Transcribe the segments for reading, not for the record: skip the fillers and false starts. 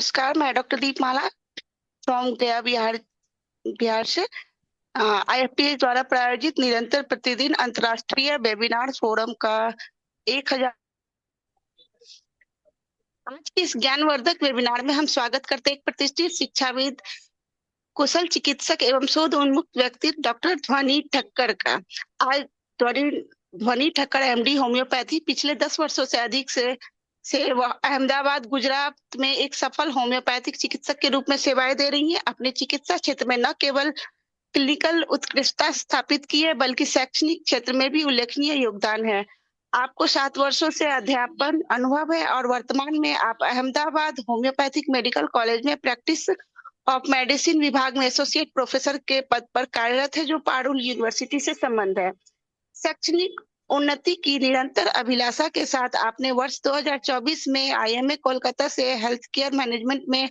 नमस्कार, मैं doctor Deepmala from गया बिहार से IFPH द्वारा प्रायोजित निरंतर प्रतिदिन अंतर्राष्ट्रीय वेबिनार फोरम का 1000 आज के इस ज्ञानवर्धक वेबिनार में हम स्वागत करते हैं एक प्रतिष्ठित शिक्षाविद, कुशल चिकित्सक एवं शोध उन्मुक्त व्यक्ति डॉक्टर ध्वनि ठक्कर का। आज ध्वनि ठक्कर MD होम्योपैथी पिछले 10 वर्षों से अधिक से वह अहमदाबाद गुजरात में एक सफल होम्योपैथिक चिकित्सक के रूप में सेवाएं दे रही हैं। अपने चिकित्सा क्षेत्र में न केवल क्लिनिकल उत्कृष्टता स्थापित की है बल्कि शैक्षणिक क्षेत्र में भी उल्लेखनीय योगदान है। आपको 7 वर्षों से अध्यापन अनुभव है और वर्तमान में आप अहमदाबाद होम्योपैथिक मेडिकल कॉलेज में प्रैक्टिस ऑफ मेडिसिन विभाग में एसोसिएट प्रोफेसर के पद पर कार्यरत है, जो पारुल यूनिवर्सिटी से संबंध है। शैक्षणिक उन्नति की निरंतर अभिलाषा के साथ आपने वर्ष 2024 में IMA कोलकाता से हेल्थ केयर मैनेजमेंट में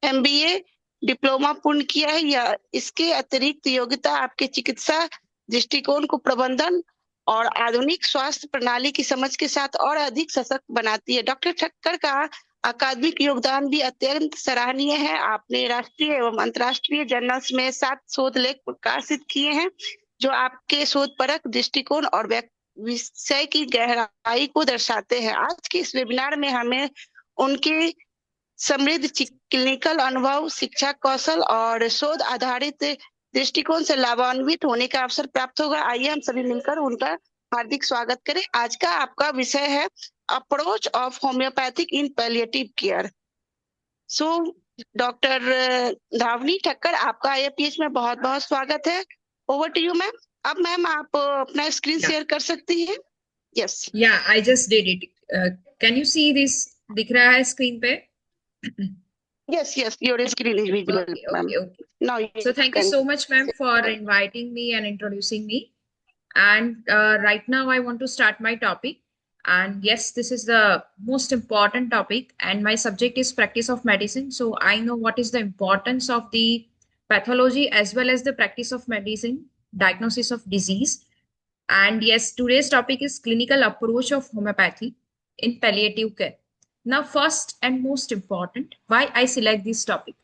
MBA डिप्लोमा पूर्ण किया है। या इसके अतिरिक्त योग्यता आपके चिकित्सा दृष्टिकोण को प्रबंधन और आधुनिक स्वास्थ्य प्रणाली की समझ के साथ और अधिक सशक्त बनाती है। डॉक्टर ठक्कर का अकादमिक योगदान भी अत्यंत सराहनीय है। आपने राष्ट्रीय एवं अंतर्राष्ट्रीय जर्नल्स में 7 शोध लेख प्रकाशित किए हैं, जो आपके शोधपरक दृष्टिकोण और विषय की गहराई को दर्शाते हैं। आज के इस वेबिनार में हमें उनके समृद्ध क्लिनिकल अनुभव, शिक्षा कौशल और शोध आधारित दृष्टिकोण से लाभान्वित होने का अवसर प्राप्त होगा। आइए हम सभी मिलकर उनका हार्दिक स्वागत करें। आज का आपका विषय है approach of homeopathic in palliative care. So doctor Dhwani Thakkar, आपका IFPH में बहुत बहुत स्वागत है। Over to you ma'am. अब मैम आप अपना स्क्रीन शेयर कर सकती हैं। Yes yeah I just did it. Can you see this? दिख रहा है स्क्रीन पे? yes, your screen is visible, ma'am. Okay. Now So thank you so much, ma'am, for inviting me and introducing me. And right now I want to start my topic. And yes, this is the most important topic, and my subject is practice of medicine. So I know what is the importance of the pathology as well as the practice of medicine, diagnosis of disease. And yes, today's topic is clinical approach of homeopathy in palliative care. Now, first and most important, why I select this topic.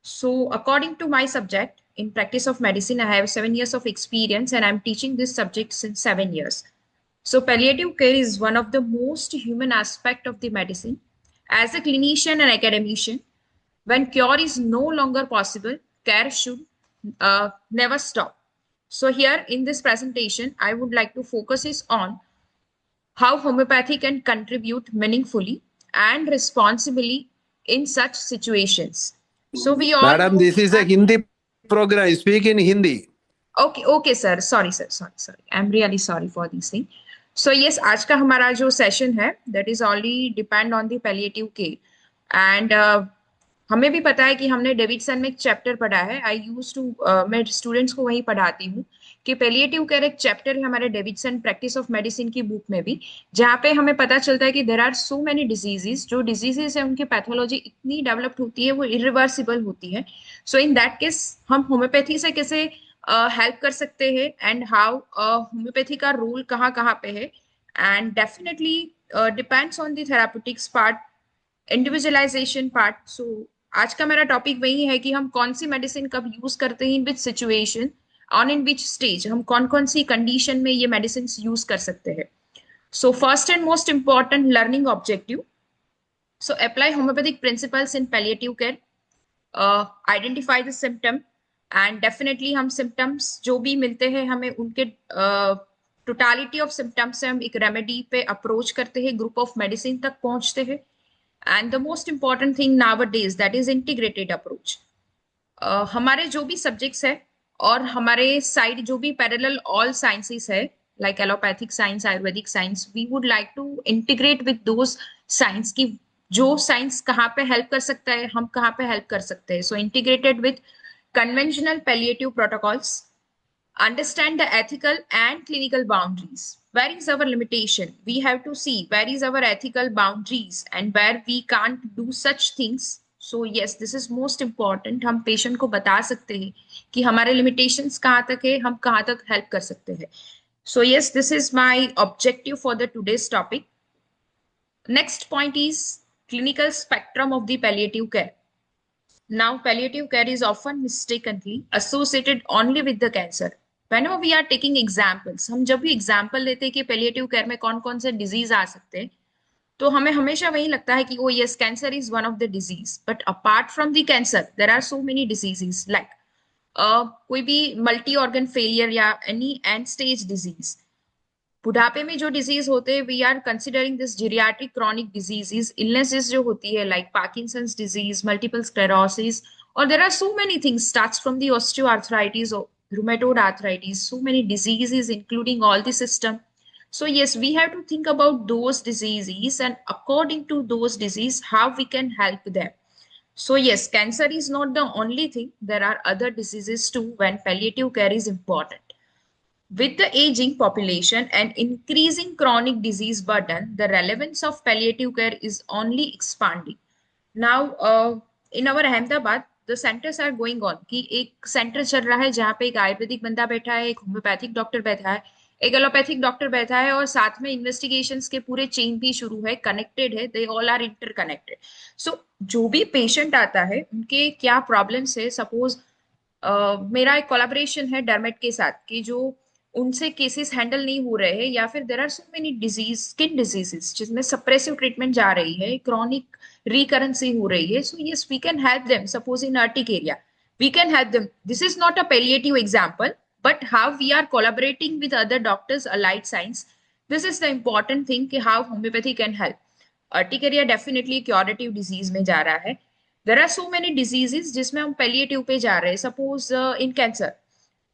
So according to my subject in practice of medicine, I have 7 years of experience and I'm teaching this subject since 7 years. So palliative care is one of the most human aspect of the medicine. As a clinician and academician, when cure is no longer possible, care should never stop. So here in this presentation, I would like to focus is on how homeopathy can contribute meaningfully and responsibly in such situations. So we all Madam, this is a Hindi program. Speak in Hindi. Okay, sir. Sorry. I'm really sorry for these things. So yes, आज का हमारा जो session है that is only depend on the palliative care. And हमें भी पता है कि हमने डेविडसन में एक चैप्टर पढ़ा है। मैं स्टूडेंट्स को वही पढ़ाती हूँ कि पैलिएटिव केयर एक चैप्टर है हमारे डेविडसन प्रैक्टिस ऑफ मेडिसिन की बुक में भी, जहाँ पे हमें पता चलता है कि there are so many diseases, जो डिजीजेस है उनकी पैथोलॉजी इतनी डेवलप्ड होती है, वो इरिवर्सिबल होती है। सो इन दैट केस हम होम्योपैथी से कैसे हेल्प कर सकते हैं एंड हाउ होम्योपैथी का रोल कहाँ कहाँ पे है, and definitely depends on the therapeutics part, individualization part. So आज का मेरा टॉपिक वही है कि हम कौन सी मेडिसिन कब यूज करते हैं, in which situation, on in which stage, हम कौन कौन सी कंडीशन में ये मेडिसिन यूज कर सकते हैं। So first and most important learning objective, so apply homeopathic principles in palliative care, identify the symptom, and definitely हम सिम्टम्स जो भी मिलते हैं हमें उनके टोटालिटी ऑफ सिम्टम्स से हम एक रेमेडी पे अप्रोच करते हैं, ग्रुप ऑफ मेडिसिन तक पहुंचते हैं। And the most important thing nowadays, that is integrated approach. हमारे जो भी सब्जेक्ट्स है और हमारे साइड जो भी पैरेलल ऑल साइंसेस है, like allopathic science, Ayurvedic science, we would like to integrate with those science की जो साइंस कहाँ पे हेल्प कर सकता है, हम कहाँ पे हेल्प कर सकते हैं। So integrated with conventional palliative protocols, understand the ethical and clinical boundaries. Where is our limitation? We have to see where is our ethical boundaries and where we can't do such things. So yes, this is most important. हम patient को बता सकते हैं कि हमारे limitations कहाँ तक है, हम कहाँ तक help कर सकते हैं। So yes, this is my objective for the today's topic. Next point is clinical spectrum of the palliative care. Now, palliative care is often mistakenly associated only with the cancer. Whenever we are taking examples, हम जब भी example लेते हैं कि palliative care में कौन कौन से disease आ सकते हैं, तो हमें हमेशा वही लगता है कि oh yes, cancer is one of the disease. But apart from the cancer, there are so many diseases like कोई भी मल्टी ऑर्गन फेलियर या एनी एंड स्टेज डिजीज, बुढ़ापे में जो डिजीज होते हैं, we are considering this geriatric chronic diseases, illnesses जो होती है like Parkinson's disease, multiple sclerosis, और there are so many things, starts from the osteoarthritis, rheumatoid arthritis, so many diseases including all the system. So yes, we have to think about those diseases and according to those disease how we can help them. So yes, cancer is not the only thing. There are other diseases too when palliative care is important. With the aging population and increasing chronic disease burden, the relevance of palliative care is only expanding. Now, in our Ahmedabad, the centers are going on कि एक centre चल रहा है जहाँ पे एक आयुर्वेदिक बंदा बैठा है, एक होम्योपैथिक डॉक्टर बैठा है, एक एलोपैथिक डॉक्टर बैठा है, और साथ में इन्वेस्टिगेशंस के पूरे चेन भी शुरू है, कनेक्टेड है, दे ऑल आर इंटरकनेक्टेड. सो जो भी पेशेंट आता है उनके क्या प्रॉब्लम्स है, सपोज मेरा एक कोलैबोरेशन है डर्मेट के साथ कि जो उनसे केसेस हैंडल नहीं हो रहे हैं, या फिर there are so many disease, skin diseases जिसमें सप्रेसिव ट्रीटमेंट जा रही है, क्रॉनिक रिकरेंसी हो रही है. So yes, we can help them. Suppose in urticaria, we can help them. This is not a palliative example, but how we are collaborating with other doctors, allied science. This is the important thing कि how homeopathy can help. Urticaria definitely curative disease में जा रहा है. There are so many diseases जिसमें हम palliative पे जा रहे हैं. Suppose in cancer,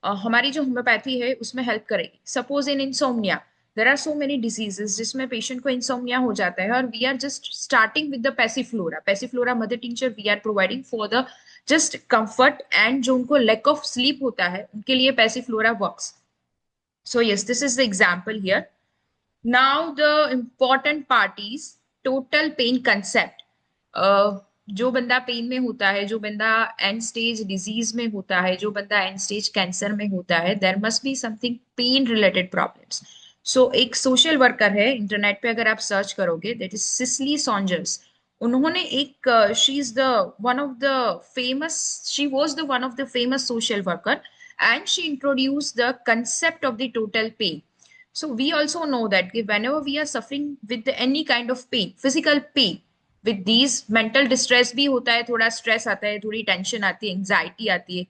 हमारी जो होम्योपैथी है उसमें हेल्प करेगी. Suppose in insomnia, there are so many diseases जिसमें पेशेंट को इंसोम्निया हो जाता है, और we are just starting with the passiflora. Passiflora mother tincture we are providing for the just comfort, and जो उनको लैक ऑफ स्लीप होता है उनके लिए passiflora works. So yes, this is the example here. Now the important part is total pain concept. जो बंदा pen में होता है, जो बंदा एंड स्टेज डिजीज में होता है, जो बंदा एंड स्टेज कैंसर में होता है, there must be something pain related problems. So एक सोशल वर्कर है, इंटरनेट पे अगर आप सर्च करोगे, दैट इज सिसली सॉन्जर्स. उन्होंने एक she is the one of the famous, she was the one of the famous social worker, and she introduced the concept of the total pain. So we also know that whenever we are suffering with any kind of pain, physical pain, with these mental distress भी होता है, थोड़ा stress आता है, थोड़ी tension आती है, anxiety आती है,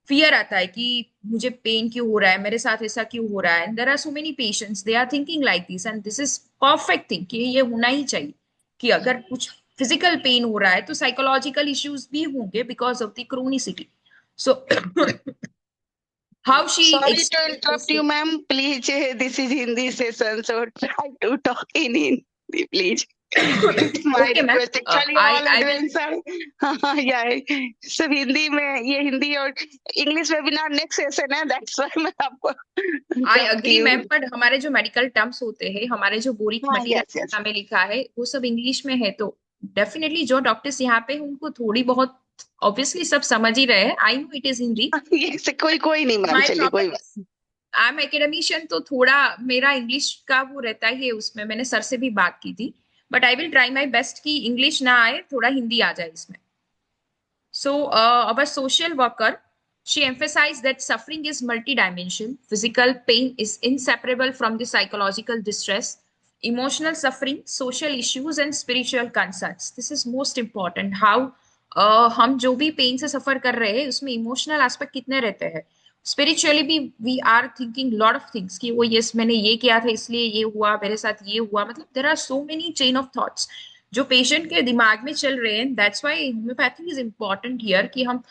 fear आता है कि मुझे pain क्यों हो रहा है, मेरे साथ ऐसा क्यों हो रहा है. And there are so many patients, they are thinking like this, and this is perfect thing कि ये होना ही चाहिए कि अगर कुछ physical pain हो रहा है तो psychological issues भी होंगे because of the chronicity. So how she Sorry to interrupt you, ma'am. Please, this is Hindi session, so try to talk in Hindi, please. It's my Okay, ma'am. request. Actually, all I will- adults are, yeah, सब हिंदी में, ये हिंदी और English webinar next session है, that's why मैं आपको I agree, ma'am, पर हमारे जो मेडिकल टर्म्स होते हैं, हमारे जो बोरिक हाँ, मटेरियल yes. में लिखा है, वो सब इंग्लिश में है. तो डेफिनेटली जो डॉक्टर्स यहाँ पे हैं, उनको थोड़ी बहुत ऑब्वियसली सब समझ ही रहे हैं. I know it is Hindi. ये कोई नहीं मैम, माय चलिए कोई प्रॉब्लम, आई एम एकेडमिशियन, तो थोड़ा मेरा इंग्लिश का वो रहता है, उसमें मैंने सर से भी बात की थी, but I will try my best कि इंग्लिश ना आए, थोड़ा हिंदी आ जाए इसमें. So, our social worker, she emphasized that suffering is multidimensional. Physical pain is inseparable from the psychological distress, emotional suffering, social issues, and spiritual concerns. This is most important. How हम जो भी pen से सफर कर रहे हैं, उसमें emotional aspect कितने रहते हैं. स्पिरिचुअली भी we are thinking lot of things कि वो यस मैंने ये किया था इसलिए ये हुआ, मेरे साथ ये हुआ. मतलब there are so many chain of thoughts जो पेशेंट के दिमाग में चल रहे हैं. That's why homeopathy is important here कि हम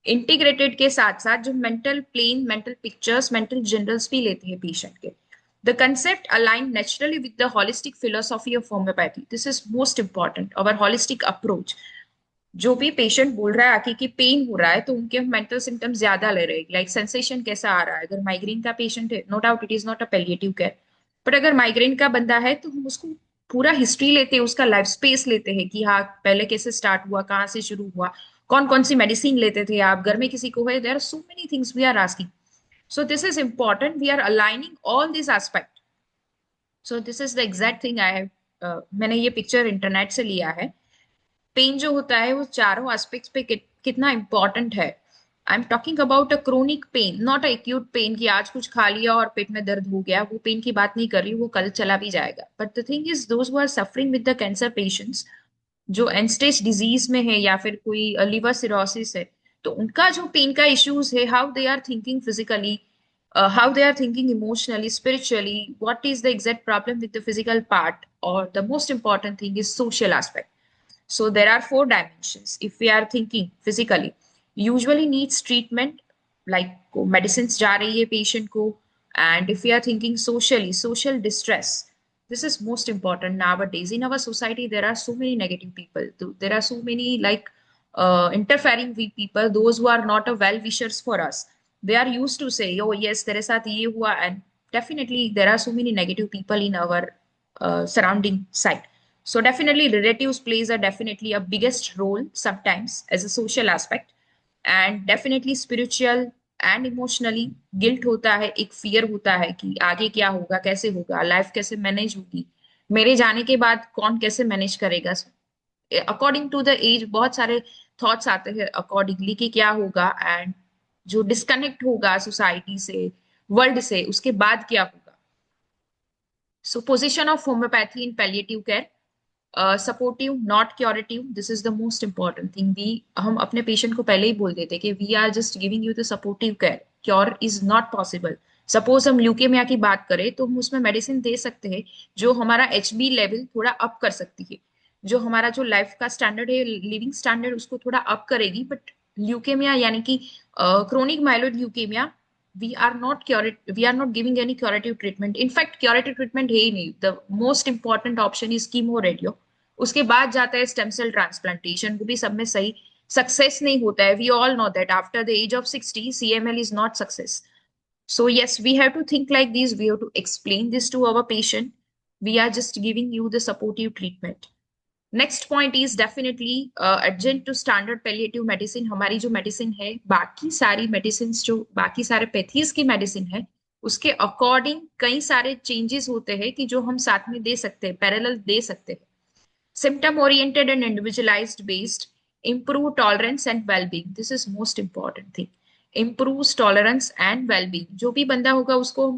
इंटीग्रेटेड के साथ साथ जो mental plane, mental pictures, mental generals भी लेते हैं पेशेंट के. The concept aligned naturally with the holistic philosophy of homeopathy. This is most important, our holistic approach. जो भी पेशेंट बोल रहा है आके कि पेन हो रहा है, तो उनके मेंटल सिम्टम्स ज्यादा ले रहे हैं, लाइक सेंसेशन कैसा आ रहा है. अगर माइग्रेन का पेशेंट है, no doubt it is not a palliative care, but अगर माइग्रेन का बंदा है तो हम उसको पूरा हिस्ट्री लेते हैं, उसका लाइफ स्पेस लेते हैं कि हाँ पहले कैसे स्टार्ट हुआ, कहाँ से शुरू हुआ, कौन कौन सी मेडिसिन लेते थे आप, घर में किसी को है, there are so many things we are asking. So this is important, we are aligning all this aspect. So this is the exact thing I have. मैंने ये पिक्चर इंटरनेट से लिया है. पेन जो होता है वो चारों एस्पेक्ट्स पे कितना इंपॉर्टेंट है. I am talking about a chronic pain, not acute pain कि आज कुछ खा लिया और पेट में दर्द हो गया. वो पेन की बात नहीं कर रही, वो कल चला भी जाएगा. But the thing is those who are suffering with the cancer patients, जो एंड स्टेज डिजीज में है या फिर कोई लिवर सिरोसिस है, तो उनका जो पेन का इश्यूज है, how they are thinking physically, how they are thinking emotionally, spiritually, what is the exact problem with the physical part, और the most important thing is social aspect. So there are four dimensions. If we are thinking physically, usually needs treatment, like medicines जा रही है patient को. And if we are thinking socially, social distress, this is most important nowadays. In our society, there are so many negative people. There are so many like interfering with people, those who are not a well wishers for us. They are used to say, oh yes, तेरे साथ ये हुआ, and definitely there are so many negative people in our surrounding side. So definitely relatives plays definitely a biggest role sometimes as a social aspect, and definitely spiritual and emotionally guilt होता है, एक fear होता है कि आगे क्या होगा, कैसे होगा, लाइफ कैसे मैनेज होगी, मेरे जाने के बाद कौन कैसे मैनेज करेगा. अकॉर्डिंग टू द एज बहुत सारे थॉट्स आते हैं अकॉर्डिंगली कि क्या होगा, एंड जो डिस्कनेक्ट होगा सोसाइटी से, वर्ल्ड से, उसके बाद क्या होगा. So position of homeopathy in palliative care, supportive not curative, this is the most important thing. हम अपने पेशेंट को पहले ही बोल देते कि we are just giving you the supportive care, cure is not possible. Suppose हम ल्यूकेमिया की बात करें तो हम उसमें मेडिसिन दे सकते हैं जो हमारा HB लेवल थोड़ा अप कर सकती है, जो हमारा जो लाइफ का स्टैंडर्ड है, लिविंग स्टैंडर्ड, उसको थोड़ा अप करेगी. बट ल्यूकेमिया यानी कि chronic myeloid leukaemia, we are not giving any curative treatment. In fact curative treatment है ही नहीं. The most important option is chemo radio. उसके बाद जाता है स्टेम सेल ट्रांसप्लांटेशन. वो भी सब में सही सक्सेस नहीं होता है. We all know that after the age of 60 CML is not success. So yes, we have to think like this. We have to explain this to our patient. We are just giving you the supportive treatment. Next point is definitely adjunct to standard palliative medicine. हमारी जो medicine है, बाकी सारी medicine, जो बाकी सारे pathies की medicine है, उसके अकॉर्डिंग कई सारे चेंजेस होते हैं कि जो हम साथ में दे सकते हैं, पैरेलल दे सकते हैं. Symptom oriented and individualised based, improve tolerance and well-being. This is most important thing. Improves tolerance and well-being. जो भी बंदा होगा उसको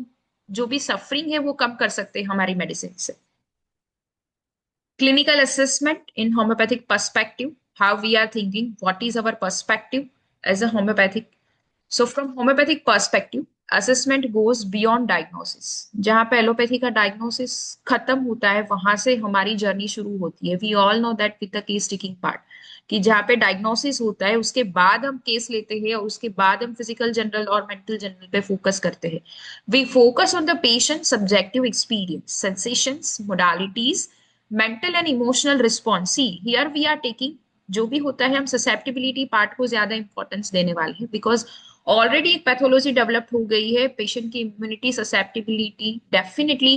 जो भी सफरिंग है वो कम कर सकते हैं हमारी मेडिसिन से. Clinical assessment in homeopathic perspective, how we are thinking, what is our perspective as a homeopathic. So from homeopathic perspective, assessment goes beyond diagnosis. जहाँ पे एलोपैथी का डायग्नोसिस खत्म होता है, वहां से हमारी जर्नी शुरू होती है. We all know that with the case taking part, कि जहाँ पे डायग्नोसिस होता है उसके बाद हम केस लेते हैं और उसके बाद हम फिजिकल जनरल और मेंटल जनरल पे फोकस करते हैं. We focus on the patient subjective experience, sensations, modalities, mental and emotional response. See here we are taking, जो भी होता है हम ससेप्टिबिलिटी पार्ट को ज्यादा इंपॉर्टेंस देने वाले हैं, बिकॉज ऑलरेडी एक पैथोलॉजी डेवलप हो गई है. पेशेंट की immunity, susceptibility, definitely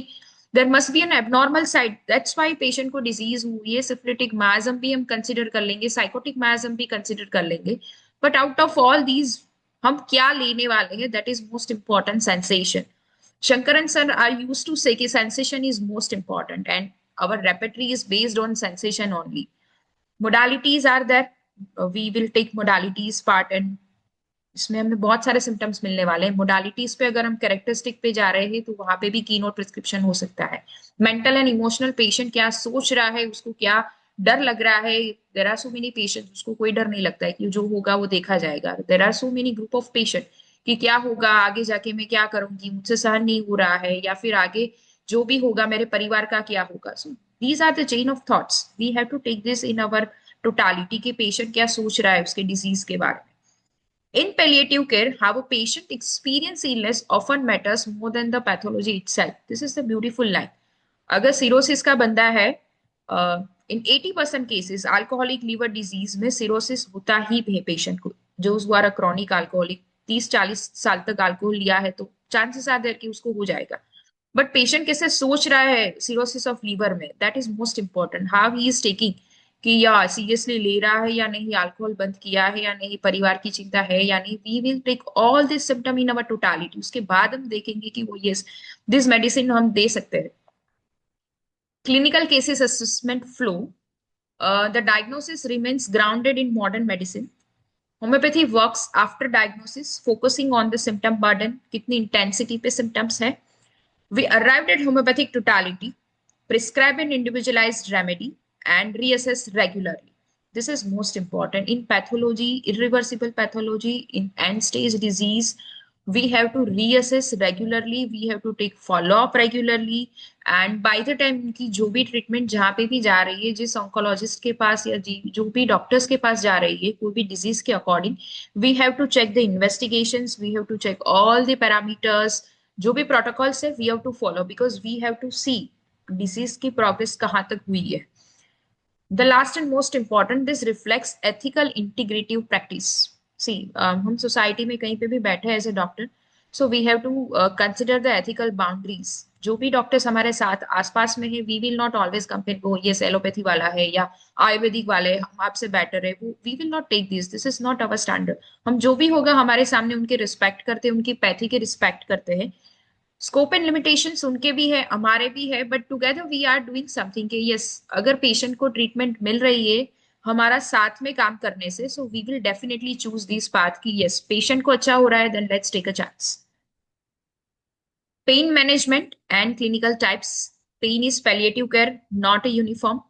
there must be an abnormal side. That's why patient को डिजीज हुई है. सिफिलिटिक मायज्म भी हम कंसिडर कर लेंगे, साइकोटिक मायज्म भी कंसिडर कर लेंगे. But out of all these हम क्या लेने वाले हैं, that is most important, sensation. Shankaran sir are used to say कि sensation is most important and our repertoire is based on sensation only. Modalities are there. We will take modalities part and इसमें हमें बहुत सारे symptoms मिलने वाले हैं. Modalities पे अगर हम कैरेक्टरिस्टिक पे जा रहे हैं तो वहां पे भी कीनोट प्रिस्क्रिप्शन हो सकता है. मेंटल एंड इमोशनल, पेशेंट क्या सोच रहा है, उसको क्या डर लग रहा है. There are so many patient उसको कोई डर नहीं लगता है कि जो होगा वो देखा जाएगा. There are so many group of patient कि क्या होगा आगे जाके, मैं क्या करूंगी, मुझसे सहन नहीं हो रहा है, या फिर आगे जो भी होगा मेरे परिवार का क्या होगा. So these are the chain of thoughts. We have to take this in our totality कि पेशेंट क्या सोच रहा है उसके डिजीज के बारे में. In palliative care, how a patient experience illness often matters more than the pathology itself. This is the beautiful line. अगर सिरोसिस का बंदा है, in 80% cases alcoholic liver disease में सिरोसिस होता ही है पेशेंट को. जो हुआ क्रॉनिक अल्कोहलिक 30-40 साल तक अल्कोहल लिया है तो चांसेस आर देयर कि उसको हो जाएगा. बट पेशेंट कैसे सोच रहा है सिरोसिस ऑफ लीवर में, that is most important. How he is taking, कि या सीरियसली ले रहा है या नहीं, अल्कोहल बंद किया है या नहीं, परिवार की चिंता है या नहीं. We will take all this symptom in our totality. उसके बाद हम देखेंगे कि वो यस दिस मेडिसिन हम दे सकते हैं. Clinical cases assessment flow. The diagnosis remains grounded in modern medicine. Homeopathy works after diagnosis, focusing on the symptom burden, कितनी intensity पे symptoms है. We arrived at homeopathic totality, prescribe an individualized remedy, and reassess regularly. This is most important in pathology, irreversible pathology, in end stage disease. We have to reassess regularly, we have to take follow up regularly, and by the time उनकी जो भी treatment जहाँ पे भी जा रही है, जिस ऑन्कोलॉजिस्ट के पास या जो भी डॉक्टर्स के पास जा रही है कोई भी डिजीज के according, we have to check the investigations, we have to check all the parameters, जो भी प्रोटोकॉल्स है we have to follow, because we have to see disease की प्रोग्रेस कहाँ तक हुई है. The last and most important, this reflects ethical integrative practice. See, हम society में कहीं पे भी बैठे हैं as a doctor, so we have to consider the ethical boundaries. जो भी डॉक्टर्स हमारे साथ आसपास में है, we will not always compare, वो ये एलोपैथी वाला है या आयुर्वेदिक वाले हम आपसे बेटर है, वो we will not take this is not our standard. हम जो भी होगा हमारे सामने उनके रिस्पेक्ट करते हैं, उनकी पैथी के रिस्पेक्ट करते हैं. स्कोप एंड लिमिटेशंस उनके भी है, हमारे भी है, but together we are doing something के यस, अगर पेशेंट को ट्रीटमेंट मिल रही है हमारा साथ में काम करने से, so we will definitely choose this path की यस पेशेंट को अच्छा हो रहा है, then let's take a chance. Pain management and clinical types. Pain is palliative care, not a uniform.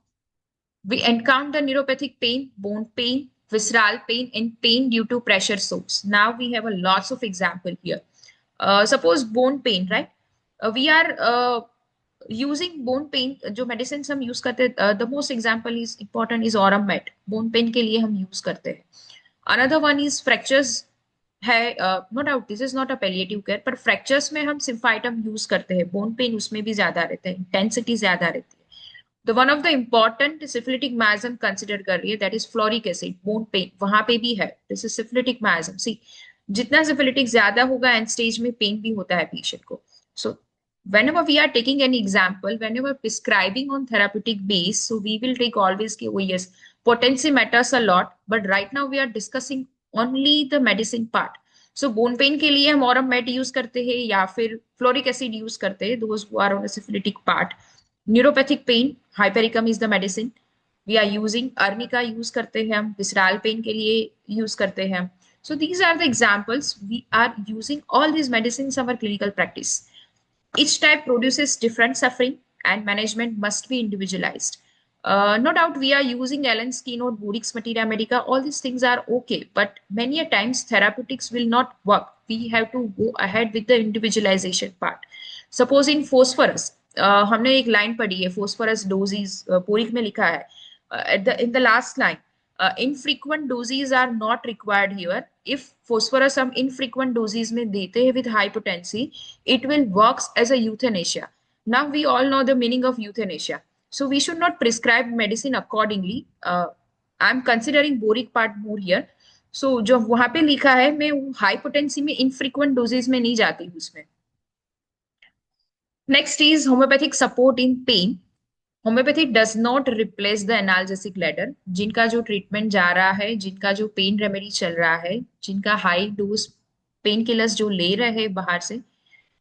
We encounter neuropathic pain, bone pain, visceral pain, and pain due to pressure source. Now we have a lots of example here. Suppose bone pain, right? We are using bone pain. जो medicines हम use करते हैं, the most example is important is Aurum Med. Bone pain के लिए हम use करते हैं. Another one is fractures है, no doubt this is not a palliative care, पर fractures में हम Symphytum use करते हैं. Bone pain उसमें भी ज्यादा रहता है, intensity ज्यादा रहती है. The one of the important syphilitic miasm consider कर रही है, that is fluoric acid. Bone pen वहां पे भी है, दिस इज सिफिलिटिक miasm. सी जितना सिफिलिटिक ज्यादा होगा एंड स्टेज में पेन भी होता है पेशेंट को. सो whenever we are taking an example, whenever prescribing on therapeutic base, so we will take always कि oh yes potency matters a lot, but right now we are discussing only the medicine part. So bone pain के लिए हम Aurum Med use करते हैं या फिर fluoric acid use करते हैं, those who are on a syphilitic part. Neuropathic pain, hypericum is the medicine. We are using arnica use करते हैं हम, visceral pain के लिए use करते हैं हम. So these are the examples. We are using all these medicines in our clinical practice. Each type produces different suffering and management must be individualized. No doubt we are using Allen's keynote, Borix materia medica, all these things are okay, but many a times therapeutics will not work. We have to go ahead with the individualization part. Suppose in phosphorus, हमने एक line पढ़ी है, phosphorus doses पोरिक में लिखा है, in the last line, infrequent doses are not required here. If phosphorus हम infrequent doses में देते हैं with high potency, it will works as a euthanasia. Now we all know the meaning of euthanasia. So we should not prescribe medicine accordingly. I'm considering boric part more here. So जो वहां पे लिखा है, मैं high potency में infrequent doses में नहीं जाती हूँ उसमें. Next is homeopathic support in pain. Homeopathy does not replace the analgesic ladder. जिनका जो ट्रीटमेंट जा रहा है, जिनका जो पेन रेमेडी चल रहा है, जिनका हाई डोज पेन किलर्स जो ले रहे हैं बाहर से,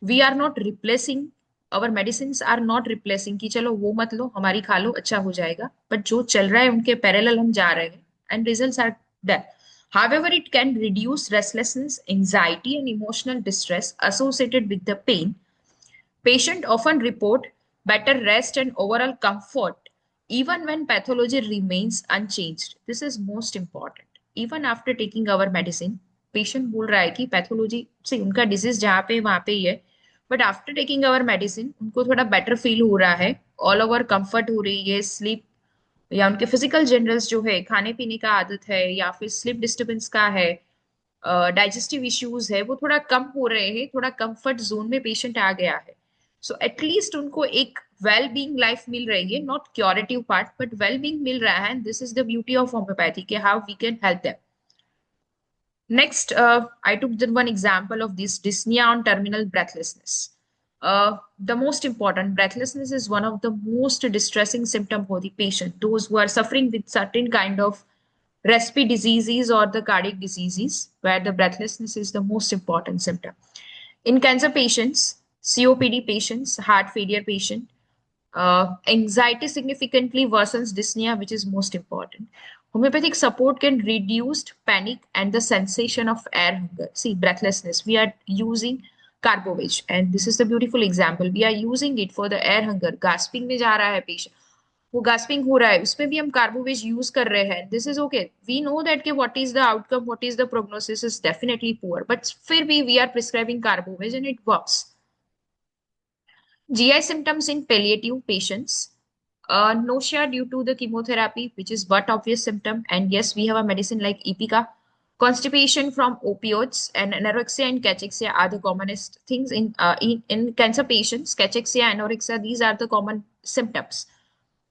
we are not replacing, our medicine are not replacing कि चलो वो मत लो हमारी खा लो अच्छा हो जाएगा, बट जो चल रहा है उनके पैरेलल हम जा रहे हैं and results are there. However, it can reduce restlessness, anxiety, and emotional distress associated with the pain. Patient often report better rest and overall comfort even when pathology remains unchanged. This is most important. Even after taking our medicine, patient बोल रहा है कि pathology से उनका disease जहाँ पे वहां पे ही है, but after taking our medicine उनको थोड़ा बेटर फील हो रहा है, ऑल ओवर कंफर्ट हो रही है, स्लीप या उनके फिजिकल जनरल्स जो है, खाने पीने का आदत है या फिर स्लीप डिस्टर्बेंस का है, डाइजेस्टिव इश्यूज है, वो थोड़ा कम हो रहे हैं, थोड़ा कंफर्ट जोन में पेशेंट आ गया है. सो एटलीस्ट उनको एक वेल बीइंग लाइफ मिल रही है, not curative part but well being मिल रहा है, and this is the beauty of homoeopathy के how we can help them. Next, I took one example of this dyspnea on terminal breathlessness. The most important, breathlessness is one of the most distressing symptom for the patient, those who are suffering with certain kind of respiratory diseases or the cardiac diseases where the breathlessness is the most important symptom. In cancer patients, COPD patients, heart failure patient, Anxiety significantly worsens dyspnea, which is most important. Homeopathic support can reduce panic and the sensation of air hunger. See, breathlessness. We are using Carbovage, and this is the beautiful example. We are using it for the air hunger. Gasping में जा रहा है patient. वो gasping हो रहा है, उसमें भी हम Carbovage use कर रहे हैं. This is okay. We know that what is the outcome, what is the prognosis is definitely poor, but फिर भी we are prescribing Carbovage and it works. GI symptoms in palliative patients. Nausea due to the chemotherapy, which is but obvious symptom. And yes, we have a medicine like Epica. Constipation from opioids and anorexia and cachexia are the commonest things in cancer patients. Cachexia, anorexia, these are the common symptoms.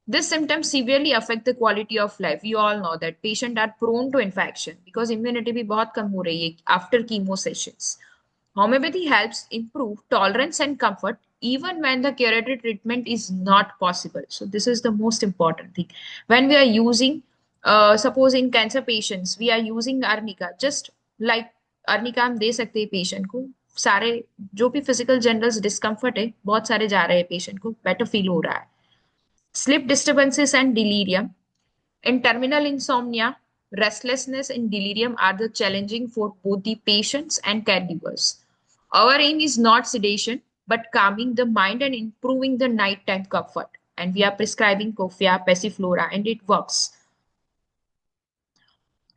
These symptoms severely affect the quality of life. You all know that patients are prone to infection because immunity भी बहुत कम हो रही है after chemo sessions. Homeopathy helps improve tolerance and comfort even when the curative treatment is not possible. So this is the most important thing. When we are using, suppose in cancer patients, we are using arnica, just like arnica हम दे सकते हैं patient को, सारे जो भी physical general discomfort है बहुत सारे जा रहे हैं patient को, better feel हो रहा है. Sleep disturbances and delirium. In terminal insomnia, restlessness and delirium are the challenging for both the patients and caregivers. Our aim is not sedation, but calming the mind and improving the nighttime comfort. And we are prescribing Cofia Passiflora, and it works.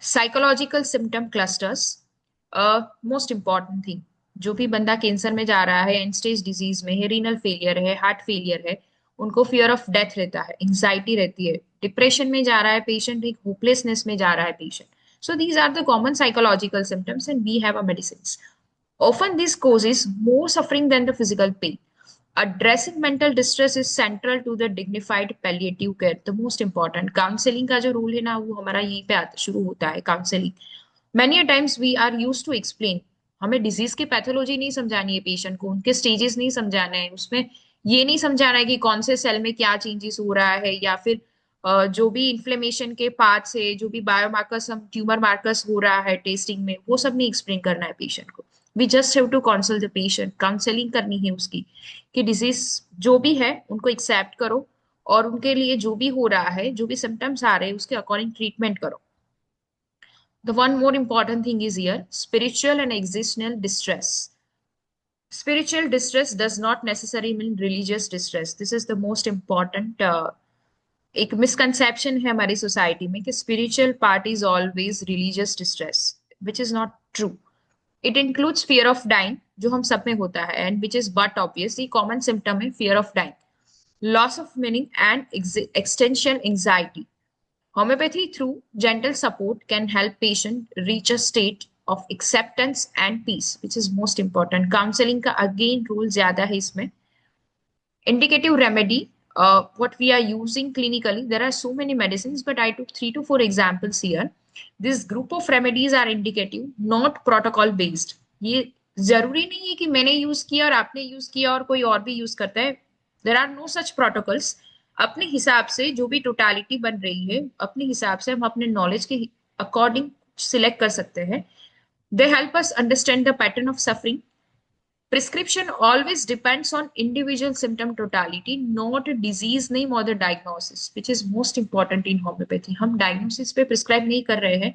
Psychological symptom clusters. Most important thing. जो भी बंदा cancer में जा रहा है, and stage disease में है, renal failure है, हार्ट फेलियर है, उनको फियर ऑफ डेथ रहता है, एंजाइटी रहती है, डिप्रेशन में जा रहा है पेशेंट, एक होपलेसनेस में जा रहा है patient. So these are the common psychological symptoms, and we have a medicines. Often this causes more suffering than the physical pain. Addressing mental distress is central to the dignified palliative care. The most important counseling का जो rule है ना, वो हमारा यहीं पे शुरू होता है. Counselling many a times we are used to explain. हमें डिजीज की पैथोलॉजी नहीं समझानी है पेशेंट को, उनके स्टेजेस नहीं समझाना है, उसमें ये नहीं समझाना है कि कौन से सेल में क्या चेंजेस हो रहा है, या फिर जो भी इन्फ्लेमेशन के पार्ट्स है, जो भी बायोमार्कर्स, हम ट्यूमर मार्कर्स हो रहा है टेस्टिंग में, वो सब नहीं एक्सप्लेन करना है पेशेंट को. We just have to counsel the patient. Counselling करनी है उसकी कि डिजीज जो भी है उनको एक्सेप्ट करो, और उनके लिए जो भी हो रहा है, जो भी सिम्टम्स आ रहे हैं, उसके अकॉर्डिंग ट्रीटमेंट करो. The one more important thing is here, spiritual and existential distress. Spiritual distress does not necessarily mean religious distress. This is the most important एक misconception है हमारी society में कि spiritual part is always religious distress, which is not true. It includes fear of dying, जो हम सब में होता है, and which is but obviously common symptom है fear of dying, loss of meaning and existential anxiety. Homeopathy through gentle support can help patient reach a state of acceptance and peace, which is most important. Counseling का again role ज्यादा है इसमें. Indicative remedy, what we are using clinically, there are so many medicines, but I took 3 to 4 examples here. This group of remedies are indicative, not protocol based. ये जरूरी नहीं है कि मैंने यूज किया और आपने यूज किया और कोई और भी यूज करता है. There are no such protocols. अपने हिसाब से जो भी टोटालिटी बन रही है, अपने हिसाब से हम अपने नॉलेज के अकॉर्डिंग सिलेक्ट कर सकते हैं. They help us understand the pattern of suffering. Prescription always depends on individual symptom totality, not disease name और the diagnosis, which is most important in homoeopathy. हम डायग्नोसिस पे प्रिस्क्राइब नहीं कर रहे हैं.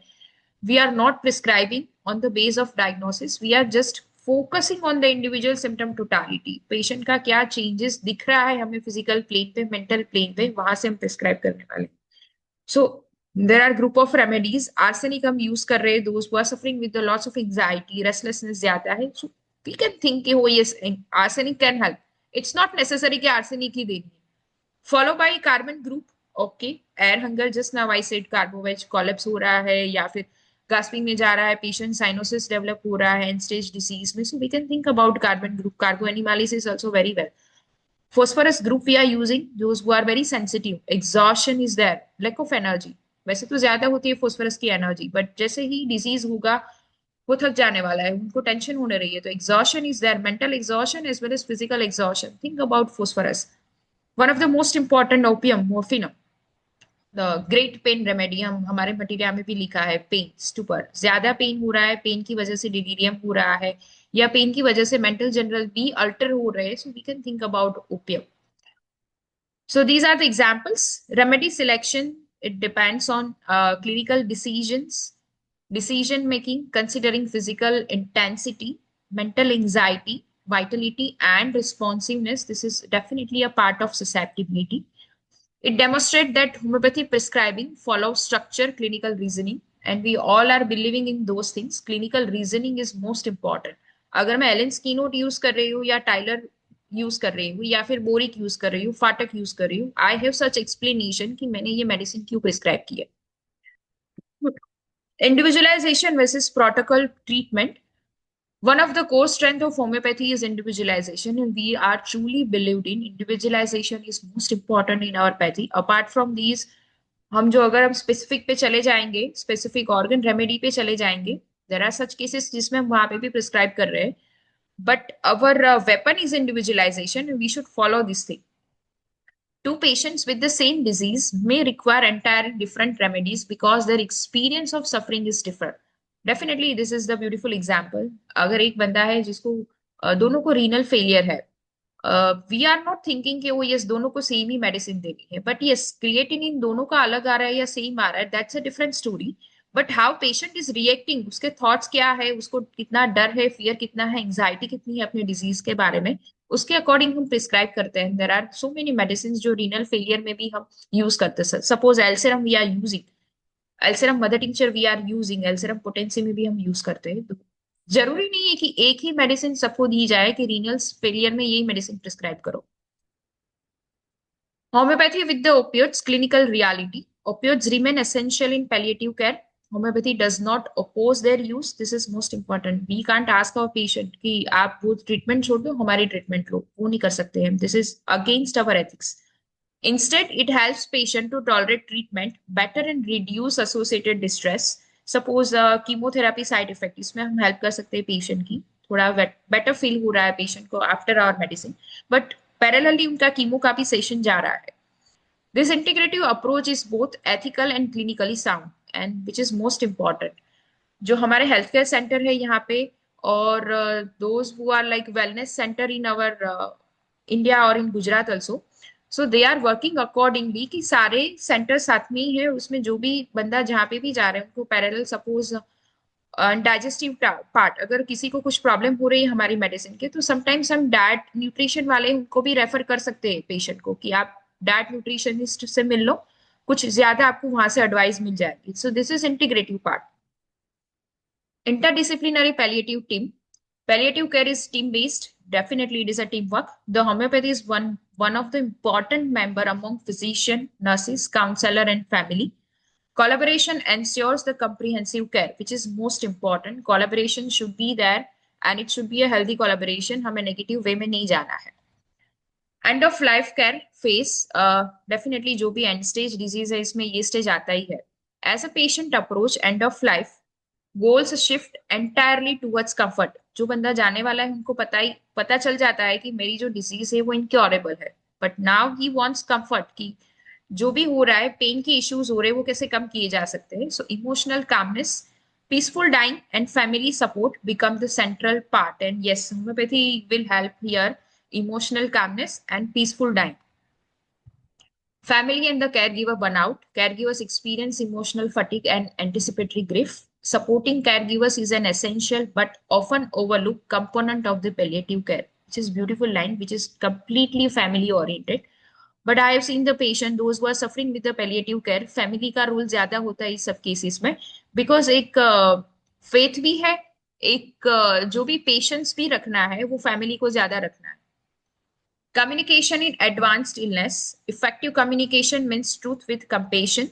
We are not prescribing on the base of diagnosis. We are just focusing on the individual symptom totality. Patient का क्या changes दिख रहा है हमें फिजिकल प्लेन पे, मेंटल प्लेन पे, वहां से हम प्रिस्क्राइब करने वाले. So there are group of remedies. Arsenic हम यूज कर रहे हैं those who are suffering with the lots of anxiety, restlessness ज्यादा है. सो वी कैन थिंक कि हो yes arsenic can help. It's not necessary कि आर्सेनिक ही देनी है. Follow by carbon group. Okay, air hunger, just now I said carboveg collapse हो रहा है, या फिर गास्पिंग में जा रहा है, पेशेंट साइनोसिस डेवलप हो रहा है एंड स्टेज डिसीज में. So we can think about carbon group. Carbo animalis is also very well. Phosphorus group we are using those who are very sensitive. Exhaustion is there, lack of energy. वैसे तो ज्यादा होती है phosphorus की energy, but जैसे ही disease होगा वो थक जाने वाला है, उनको टेंशन होने रही है, तो exhaustion is there, mental exhaustion as well as physical exhaustion. Think about phosphorus. One of the most important, opium, morphine, the great pain remedy. हम हमारे मटेरियल में भी लिखा है, पेन, स्टूपर. ज्यादा पेन हो रहा है, पेन की वजह से डिलीरियम हो रहा है, या पेन की वजह से मेंटल जनरल भी अल्टर हो रहे हैं, so we can think about opium. So these are the examples. Remedy selection, it depends on clinical decision making, considering physical intensity, mental anxiety, vitality, and responsiveness. This is definitely a part of susceptibility. It demonstrates that homeopathy prescribing follows structure, clinical reasoning, and we all are believing in those things. Clinical reasoning is most important. अगर मैं Elon स्कीनोट use कर रही हूँ या Tyler use कर रही हूँ या फिर बोरिक यूज कर रही हूँ, फाटक यूज कर रही हूँ, आई हैव सच एक्सप्लेनेशन कि मैंने ये मेडिसिन क्यों प्रिस्क्राइब की है. Individualization versus protocol treatment. One of the core strength of homeopathy is individualization, and we are truly believed in individualization is most important in our pathy. Apart from these, हम जो अगर हम specific पे चले जाएंगे, specific organ remedy पे चले जाएंगे, देर आर सच केसेस जिसमें हम वहां पे भी प्रिस्क्राइब कर रहे हैं, but our weapon is individualisation. We should follow this thing. Two patients with the same disease may require entirely different remedies because their experience of suffering is different. Definitely, this is the beautiful example. अगर एक बंदा है जिसको दोनों को renal failure है, we are not thinking कि वो यस दोनों को सेम ही मेडिसिन देनी है, बट यस क्रिएटिनिन दोनों का अलग आ रहा है या सेम आ रहा है, that's a different story. But how patient is reacting, उसके थॉट्स क्या है, उसको कितना डर है, फियर कितना है, एंग्जाइटी कितनी है अपने डिजीज के बारे में, उसके अकॉर्डिंग हम प्रिस्क्राइब करते हैं. There are so many medicine जो रीनल फेलियर में भी हम यूज करते हैं. Suppose eel serum we are using, eel serum mother tincture we are using, eel serum potency में भी हम यूज करते हैं. तो जरूरी नहीं है कि एक ही मेडिसिन सबको दी जाए कि रीनल फेलियर में यही मेडिसिन प्रिस्क्राइब करो. Homeopathy with the opioids, clinical reality. Opioids remain essential in palliative care. Homeopathy does not oppose their use. This is most important. We can't ask our patient कि आप वो treatment छोड़ दो, हमारी treatment लो. वो नहीं कर सकते हम. This is against our ethics. Instead, it helps patient to tolerate treatment better and reduce associated distress. Suppose chemotherapy side effect, इसमें हम help कर सकते हैं patient की. थोड़ा better feel हो रहा है patient को after our medicine. But parallelly उनका कीमो का भी सेशन जा रहा है. This integrative approach is both ethical and clinically sound, and which is most important. जो हमारे हेल्थ केयर सेंटर है यहाँ पे, और those who are like wellness centre in our India और in Gujarat also, so they are working accordingly कि सारे centre साथ में ही है. उसमें जो भी बंदा जहाँ पे भी जा रहे हैं उनको पैरेलल, सपोज डाइजेस्टिव पार्ट, अगर किसी को कुछ प्रॉब्लम हो रही है हमारी मेडिसिन के, तो समटाइम्स हम डाइट न्यूट्रिशन वाले उनको भी रेफर कर सकते हैं पेशेंट को कि आप डाइट न्यूट्रिशनिस्ट से मिल लो, कुछ ज्यादा आपको वहां से एडवाइस मिल जाएगी. सो this is integrative part. Interdisciplinary palliative team. Palliative care is team based. Definitely it is a teamwork. The homeopathy is one of the important member among physician, nurses, counselor, and family. Collaboration ensures the comprehensive care, which is most important. Collaboration should be there, and it should be a healthy collaboration. हमें negative way में नहीं जाना है. End of life care phase, definitely जो भी end stage disease है इसमें ये stage आता ही है. As a patient approach end of life, goals shift entirely towards comfort. जो बंदा जाने वाला है उनको पता चल जाता है कि मेरी जो डिजीज है वो इनक्योरेबल है, but now he wants comfort कि जो भी हो रहा है, पेन के इश्यूज हो रहे हैं, वो कैसे कम किए जा सकते हैं. So emotional calmness, peaceful dying and family support become the central part. And yes, homeopathy will help here emotional calmness and peaceful dying. Family and the caregiver burnout. Caregivers experience emotional fatigue and anticipatory grief. Supporting caregivers is an essential but often overlooked component of the palliative care, which is beautiful line, which is completely family oriented. But I have seen the patient, those who are suffering with the palliative care, family का role ज्यादा होता है इस सब cases में, because एक faith भी है, एक जो भी पेशेंस भी रखना है वो फैमिली को ज्यादा रखना है. Communication in advanced illness. Effective communication means truth with compassion.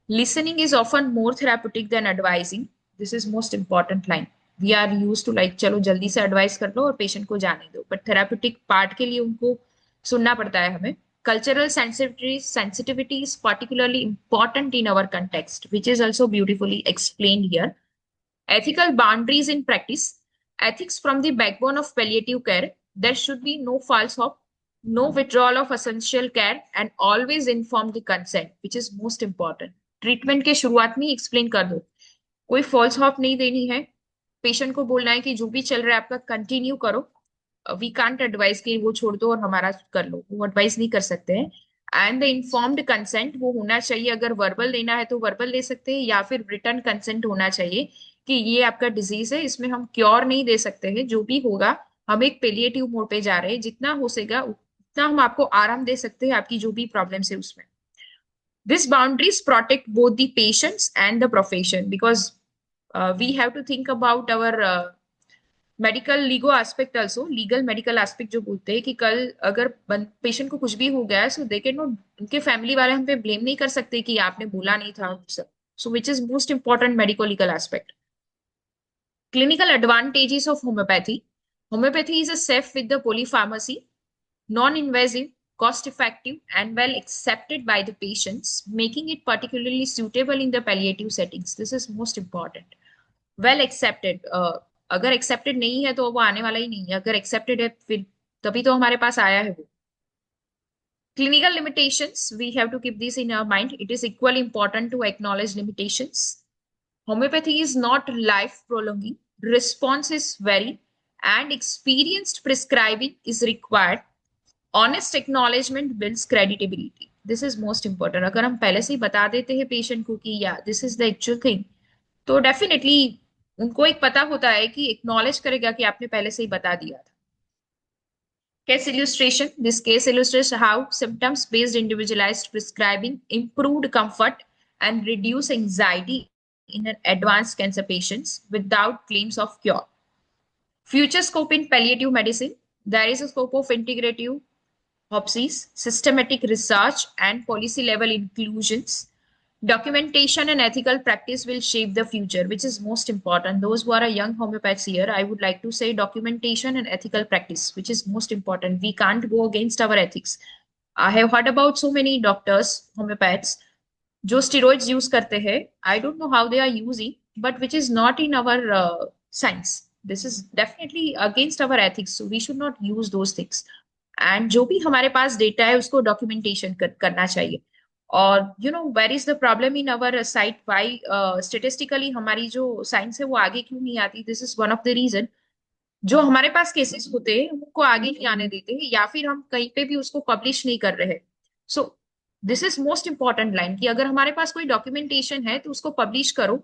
Listening is often more therapeutic than advising. This is most important line. We are used to like चलो जल्दी से advice कर लो और patient को जाने दो, but therapeutic part के लिए उनको सुनना पड़ता है हमें. Cultural sensitivity is particularly important in our context, which is also beautifully explained here. Ethical boundaries in practice. Ethics from the backbone of palliative care. There should be no false hope, no withdrawal of essential care, and always inform the consent, which is most important. Treatment के शुरुआत में explain कर दो, कोई false hope नहीं देनी है. Patient को बोलना है कि जो भी चल रहा है आपका कंटिन्यू करो. वी कांट एडवाइस कि वो छोड़ दो और हमारा कर लो, वो एडवाइस नहीं कर सकते हैं. एंड द इन्फॉर्म्ड कंसेंट वो होना चाहिए, अगर वर्बल देना है तो वर्बल दे सकते हैं, या फिर रिटर्न कंसेंट होना चाहिए कि ये आपका डिजीज है, इसमें हम क्योर नहीं दे सकते हैं, जो भी होगा हम एक पेलिएटिव मोड पे जा रहे हैं, जितना हो सकेगा उतना हम आपको आराम दे सकते हैं आपकी जो भी प्रॉब्लम्स है उसमें. These boundaries protect both the patients and the profession, because we have to think about our medical LIGO aspect also, legal medical aspect जो बोलते हैं कि कल अगर पेशेंट को कुछ भी हो गया है, सो दे कैन नॉट, उनके फैमिली वाले हम पे ब्लेम नहीं कर सकते कि आपने बोला नहीं था. So which is most important medical legal aspect. Clinical advantages of homeopathy. Homeopathy is a safe with the polypharmacy, non-invasive, cost-effective, and well accepted by the patients, making it particularly suitable in the palliative settings. This is most important. Well accepted. अगर accepted नहीं है तो वो आने वाला ही नहीं है. अगर accepted है फिर तभी तो हमारे पास आया है वो. Clinical limitations, we have to keep this in our mind. It is equally important to acknowledge limitations. Homeopathy is not life prolonging. Responses vary, and experienced prescribing is required. Honest acknowledgement builds credibility. This is most important. अगर हम पहले से ही बता देते हैं patient को कि या this is the actual thing, तो डेफिनेटली उनको एक पता होता है कि एक्नॉलेज करेगा कि आपने पहले से ही बता दिया था. Case illustration. This case illustrates how symptoms-based individualized prescribing improved comfort and reduced anxiety in an advanced cancer patients without claims of cure. Future scope in palliative medicine. There is a scope of integrative HOPSIS, systematic research, and policy-level inclusions. Documentation and ethical practice will shape the future, which is most important. Those who are a young homeopaths here, I would like to say documentation and ethical practice, which is most important. We can't go against our ethics. I have heard about so many doctors, homeopaths, जो steroids use करते हैं. I don't know how they are using, but which is not in our science. This is definitely against our ethics, so we should not use those things. And जो भी हमारे पास data है उसको documentation करना चाहिए. और you know where is the problem in our site, why statistically हमारी जो साइंस है वो आगे क्यों नहीं आती. This is one of the reason. जो हमारे पास केसेस होते हैं उनको आगे नहीं आने देते हैं, या फिर हम कहीं पे भी उसको पब्लिश नहीं कर रहे हैं. सो this is most important line कि अगर हमारे पास कोई डॉक्यूमेंटेशन है तो उसको पब्लिश करो.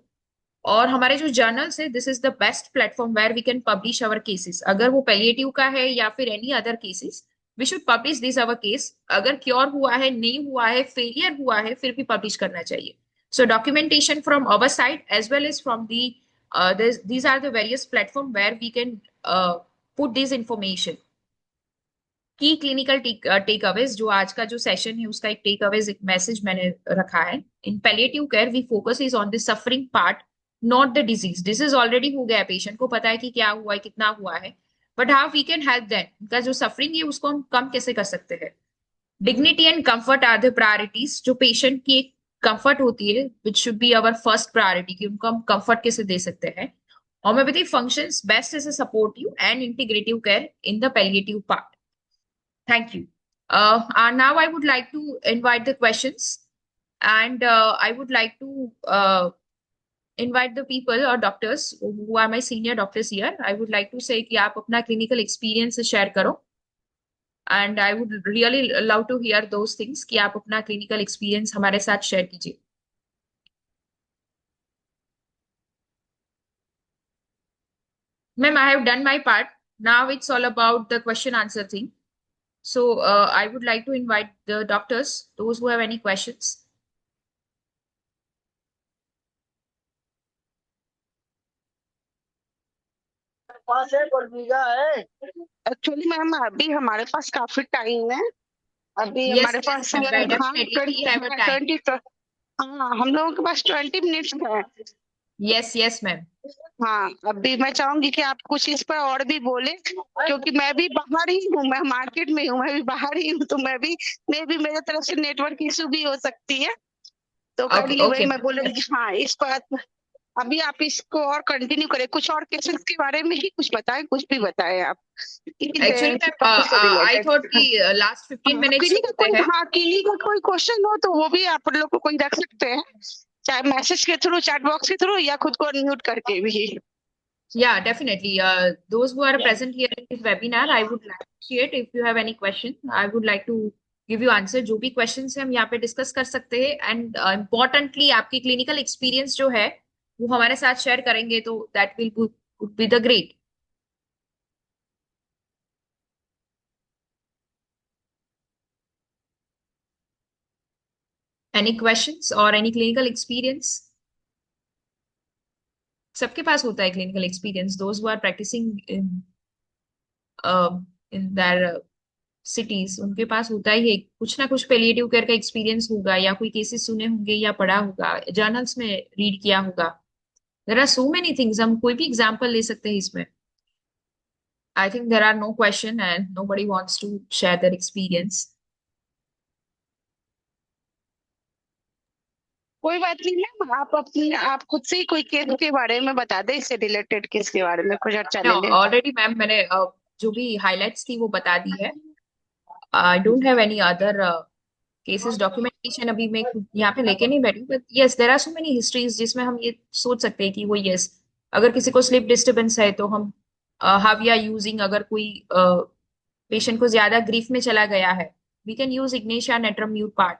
और हमारे जो जर्नल्स है, this is the best platform where we can publish our cases. अगर वो पैलिएटिव का है या फिर any other cases, we should publish this our case. अगर क्योर हुआ है, नहीं हुआ है, फेलियर हुआ है, फिर भी पब्लिश करना चाहिए. So documentation from our side as well as from the these are the various platform where we can put this information. की क्लिनिकल टेक अवेज, जो आज का जो सेशन है उसका एक टेक अवेज, एक मैसेज मैंने रखा है. In palliative care we focus is on the suffering part, not the disease. Disease already हो गया, पेशेंट को पता है कि क्या हुआ है, कितना हुआ है, but how we can help them. उनका जो सफरिंग है उसको हम कम कैसे कर सकते हैं. Dignity and comfort are the priorities. जो पेशेंट की एक कंफर्ट होती है which should be our first priority, कि उनको हम कंफर्ट कैसे दे सकते हैं. Homeopathy functions best as a supportive and integrative care in the palliative part. Thank you. Now I would like to invite the questions, and I would like to invite the people or doctors who are my senior doctors here. I would like to say कि आप अपना clinical experience share करो, and I would really love to hear those things कि आप अपना clinical experience हमारे साथ share कीजिए. Ma'am, I have done my part. Now it's all about the question answer thing. So I would like to invite the doctors, those who have any questions. Actually ma'am अभी हमारे पास काफी time है. अभी Yes, हमारे yes, पास ma'am, हाँ definitely we have a time. 20, हाँ हम लोगों के पास 20 मिनट्स है. Yes, yes, ma'am. हाँ अभी मैं चाहूंगी कि आप कुछ इस पर और भी बोले, क्योंकि मैं भी बाहर ही हूँ, मैं मार्केट में हूँ, मैं भी बाहर ही हूँ, तो मैं भी मेरे तरफ से नेटवर्क इशू भी हो सकती है. तो Okay, काइंडली वही okay, मैं ma'am. बोलूंगी कि हाँ इस पर अभी आप इसको और कंटिन्यू करें, कुछ और केसेस के बारे में ही कुछ बताएं, कुछ भी बताएं आप Actually, ma'am, टॉपिक से I रिलेटेड. thought कि last 15 minutes होते हैं. हाँ किन्हीं का कोई क्वेश्चन हो तो वो भी आप लोग को कोई रख सकते हैं, चाहे मैसेज के थ्रू, चैट बॉक्स के थ्रू, या खुद को अनम्यूट करके भी. Yeah, definitely. Those who are present here in this webinar, I would like to appreciate if you have any question. I would like to give you answer. जो भी question है हम यहाँ पे डिस्कस कर सकते हैं, एंड इम्पोर्टेंटली आपकी क्लिनिकल एक्सपीरियंस जो है वो हमारे साथ शेयर करेंगे, तो that will be the great. Any questions और एनी क्लिनिकल एक्सपीरियंस? सबके पास होता है clinical experience, those who are practising in their cities, उनके पास होता ही है कुछ ना कुछ पेलिएटिव केयर का एक्सपीरियंस होगा, या कोई केसेस सुने होंगे, या पढ़ा होगा, जर्नल्स में रीड किया होगा। There are so many things, हम कोई भी एग्जांपल ले सकते हैं इसमें। I think there are no question and nobody wants to share their experience. कोई बात नहीं मैम, आप अपने आप खुद से ही कोई केस के बारे में बता दें, इससे रिलेटेड केस के बारे में कुछ चर्चा ले लें। ऑलरेडी मैम मैंने जो भी हाइलाइट्स थी वो बता दी है। I don't have any other cases documentation अभी मैं यहाँ पे लेके नहीं बैठी, but yes there are so many histories जिसमें हम ये सोच सकते हैं कि वो यस, अगर किसी को स्लीप डिस्टरबेंस है तो हम हाउ वी आर यूजिंग, अगर कोई पेशेंट को ज्यादा ग्रीफ में चला गया है, we can use ignatia natrum mur part.